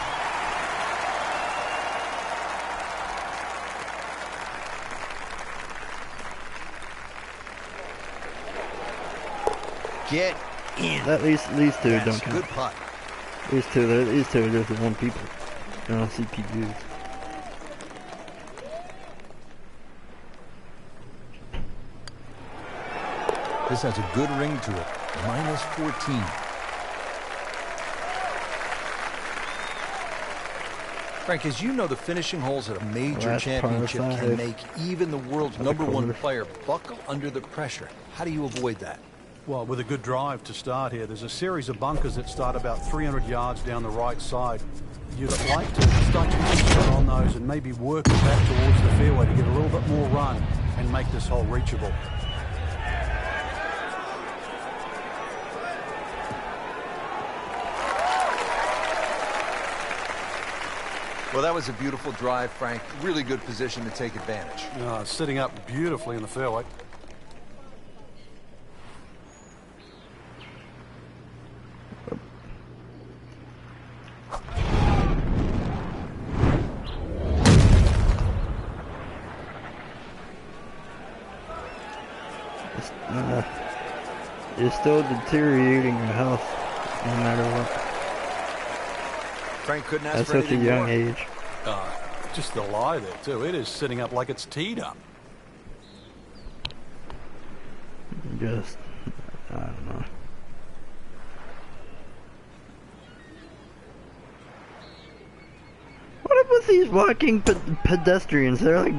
Get in. At least these two Yes, don't count. good putt. These two are just one people. You know, CPUs. This has a good ring to it. Minus 14. Frank, as you know, the finishing holes at a major championship can make even the world's #1 player buckle under the pressure. How do you avoid that? Well, with a good drive to start here, there's a series of bunkers that start about 300 yards down the right side. You'd like to start using shot on those and maybe work it back towards the fairway to get a little bit more run and make this hole reachable. Well, that was a beautiful drive, Frank. Really good position to take advantage. Sitting up beautifully in the fairway. You're still deteriorating your health, no matter what. Frank couldn't ask That's for such a anything young more. age. Just the lie there, too. It is sitting up like it's teed up. Just, I don't know. What up with these walking pedestrians? They're like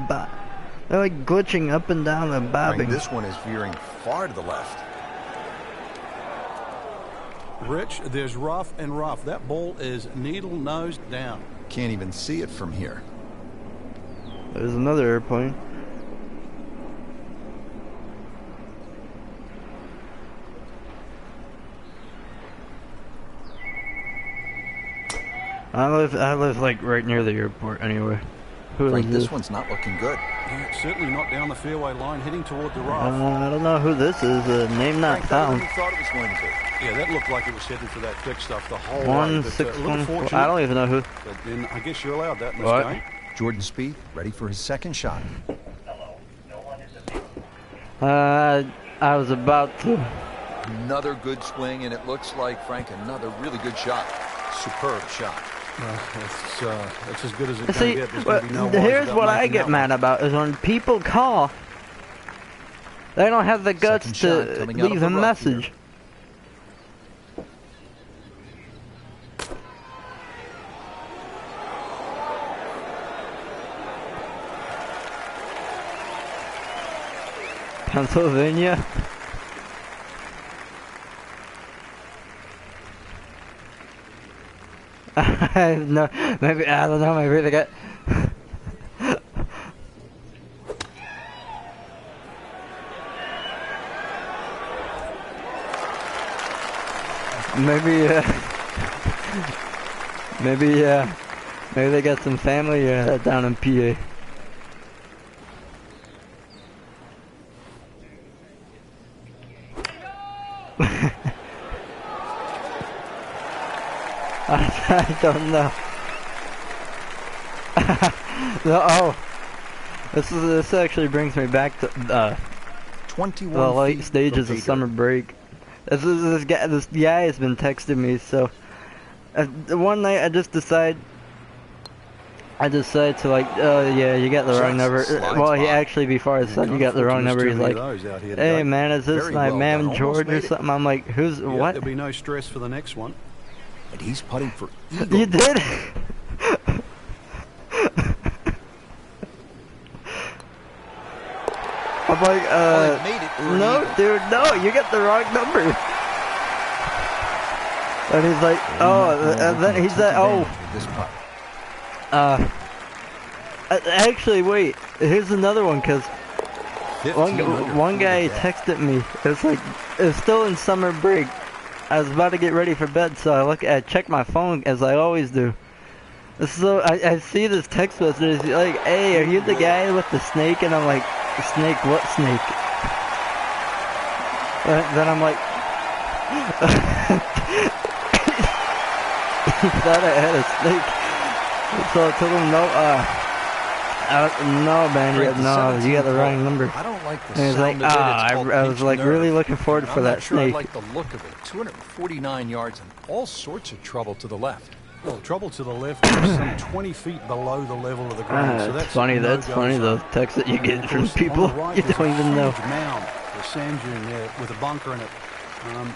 glitching up and down and bobbing. Frank, this one is veering far to the left. Rich, there's rough and rough. That ball is needle nose down. Can't even see it from here. There's another airplane. I live like right near the airport anyway. Who Frank, is this one's not looking good. Yeah, certainly not down the fairway line, heading toward the rough. I don't know who this is. Name not Frank, better than found. you thought it was going to be. Yeah, that looked like it was heading for that thick stuff the whole way. 161. I don't even know who. But then I guess you're allowed that in this What? game. Jordan Spieth ready for his second shot. I was about to. Another good swing, and it looks like, Frank, another really good shot. Superb shot. It's as good as it can See, get. There's gonna be no worries here's about what I making get that mad about is when people call, they don't have the guts Second shot to coming out of leave the a rough here. message. Pennsylvania. I have no, maybe, I don't know, maybe they got... Maybe, maybe, maybe they got some family down in PA. I don't know. No, oh, this actually brings me back to the late stages of summer break. This guy has been texting me. So one night I decide to like, oh yeah, you got the wrong number. Well, he actually, before I said you got the wrong number, he's like, hey man, is this my man George or something? I'm like, who's what? There'll be no stress for the next one. And he's putting for eagle. You did? I'm like, no, dude, no, you got the wrong number. And he's like, oh, and then he said, oh, actually, wait, here's another one, because one guy texted me. It's like, it's still in summer break. I was about to get ready for bed, so I check my phone as I always do. So I see this text message. It's like, hey, are you the guy with the snake? And I'm like, snake? What snake? Then I'm like, he thought I had a snake. So I told him, no, man, no, you got the wrong number. I don't like the and he's like, I was like really looking forward for that snake. I like the look of it. 249 yards and all sorts of trouble to the left. Well, trouble to the left is some 20 feet below the level of the ground. So that's funny. That's funny. Those texts that you get from people you don't even know. Mound, the sand dune there with a bunker in it.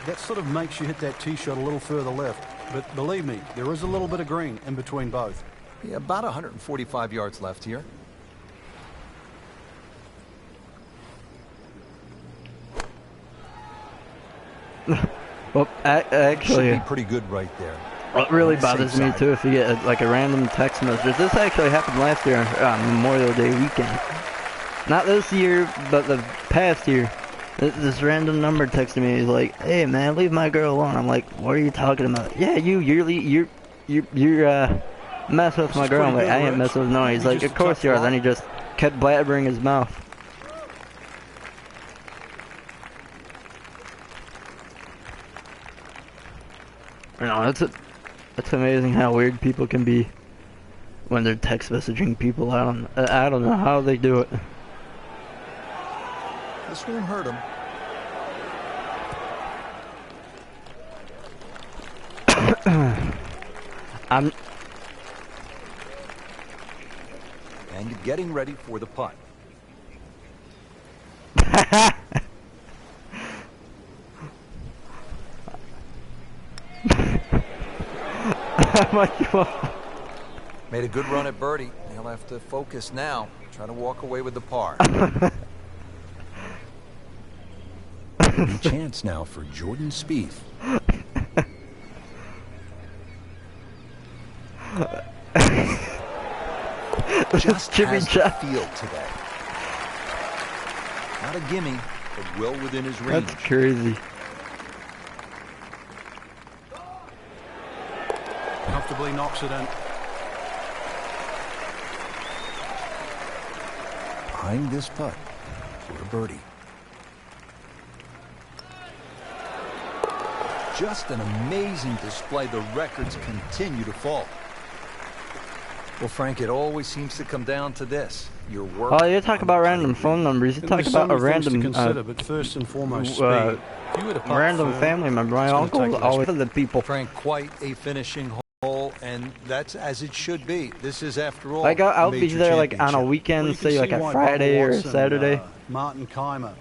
That sort of makes you hit that tee shot a little further left. But believe me, there is a little bit of green in between both. Yeah, about 145 yards left here. Well, actually, should be pretty good right there. What really bothers me too, if you get like a random text message. This actually happened last year on Memorial Day weekend. Not this year, but the past year. This random number texted me. He's like, "Hey man, leave my girl alone." I'm like, "What are you talking about?" Yeah, you're messing with my girl. I'm like, I ain't messing with no. He's like, "Of course you are." Then he just kept blabbering his mouth. You know, it's amazing how weird people can be when they're text messaging people. I don't know how they do it. This won't hurt him. And getting ready for the putt. How much you want? Made a good run at birdie. He'll have to focus now. Try to walk away with the par. Chance now for Jordan Spieth. Just has the field today. Not a gimme, but well within his range. That's crazy. Comfortably knocks it in. Behind this putt for a birdie. Just an amazing display. The records continue to fall. Well, Frank, it always seems to come down to this. Your work. Oh, you're talking about random phone numbers. You're talking about a random, but first and foremost, speed. Random family member. My uncle always the people. Frank, quite a finishing hole, and that's as it should be. This is, after all, like I'll be there like on a weekend, say like a Friday or a Saturday. Martin Keimer.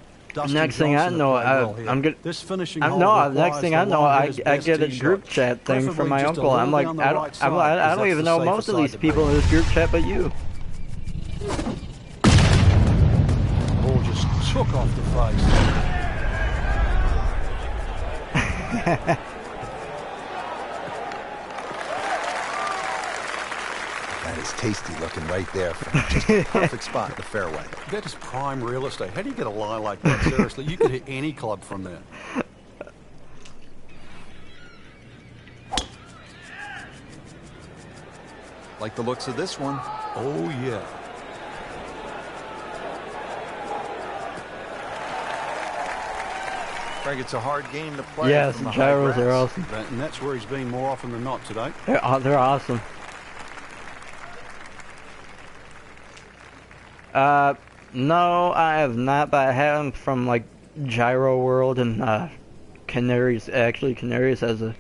Next thing I know, I'm good. This finishing next thing I know, I get a group chat thing from my uncle. I'm like, I don't even know most of these people in this group chat, but you. Ball just took off the face. That is tasty looking right there. Just a perfect spot in the fairway. That is prime real estate. How do you get a lie like that? Seriously, you could hit any club from there. Like the looks of this one. Oh, yeah. Frank, it's a hard game to play. Yes, from the gyros high are grass. awesome. And that's where he's been more often than not today. They're awesome. No, I have not, but I have them from like Gyro World and Canaries. Actually, Canaries has a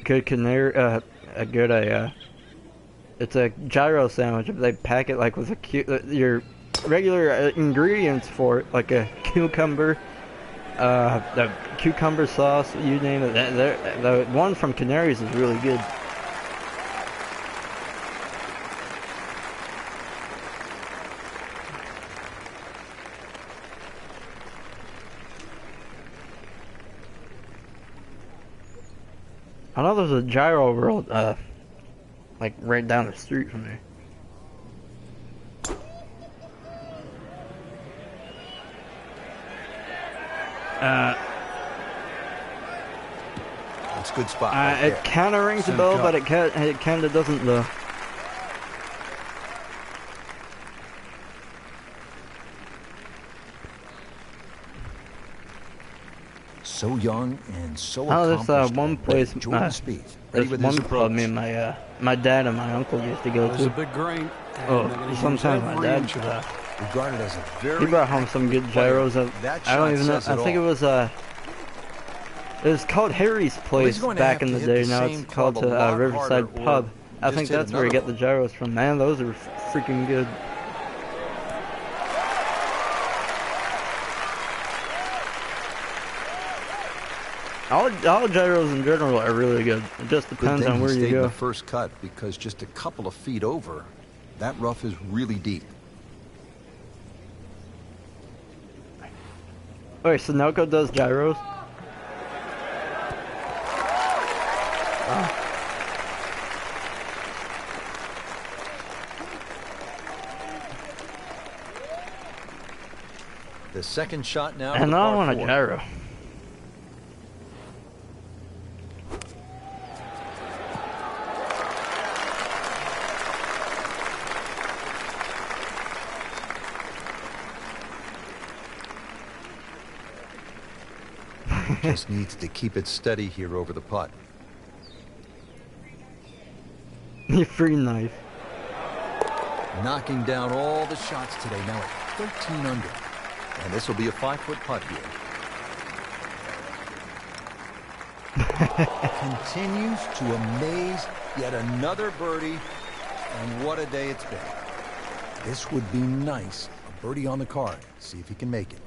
good it's a gyro sandwich. They pack it like with your regular ingredients for it, like a cucumber, the cucumber sauce, you name it. The one from Canaries is really good. I know there's a Gyro World, like right down the street from me. It's a good spot. Right It kind of rings a bell, but it kind of doesn't though. So young and so Oh, accomplished. there's one place. Jordan Spieth, ready There's with one his club approach. me and my dad and my uncle used to go There's a to. big green. Oh, sometimes my dad Regarded as a very he brought home some good gyros. I don't even know. I think it was called Harry's Place going to back have in to the hit day. the Now same it's called club a lot Riverside harder, or Pub. I just think hit that's where you another get the gyros from. Man, those are freaking good. All gyros in general are really good. It just Good depends thing on he where stayed you in go. the first cut, because just a couple of feet over, that rough is really deep. Wait, Sunoco does gyros? The second shot now. to And the I par want a four. gyro. Just needs to keep it steady here over the putt. You free knife. Knocking down all the shots today, now at 13 under. And this will be a 5-foot putt here. Continues to amaze. Yet another birdie. And what a day it's been. This would be nice. A birdie on the card. See if he can make it.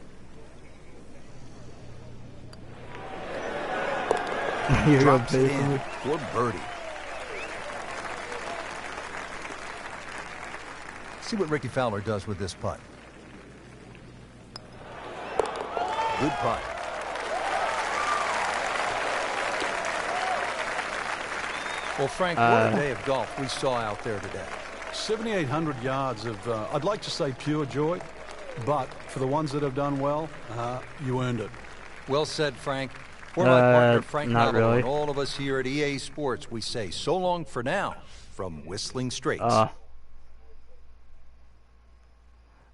You're gonna Drops pay it for in me. for birdie. See what Ricky Fowler does with this putt. Good putt. Well, Frank, what a day of golf we saw out there today. 7,800 yards of, I'd like to say pure joy, but for the ones that have done well, you earned it. Well said, Frank. For my partner, Frank not Novello, really. and all of us here at EA Sports, we say so long for now from Whistling Straits.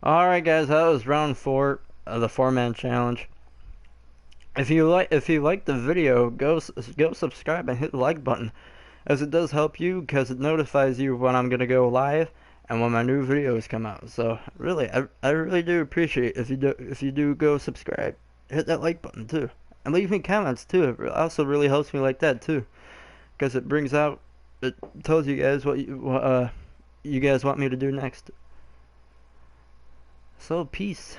Alright guys, that was round 4 of the 4-man challenge. If you like the video, go subscribe and hit the like button, as it does help you because it notifies you when I'm gonna go live and when my new videos come out. So really, I really do appreciate if you do go subscribe, hit that like button too, and leave me comments too. It also really helps me like that too, because it tells you guys what you guys want me to do next. So peace.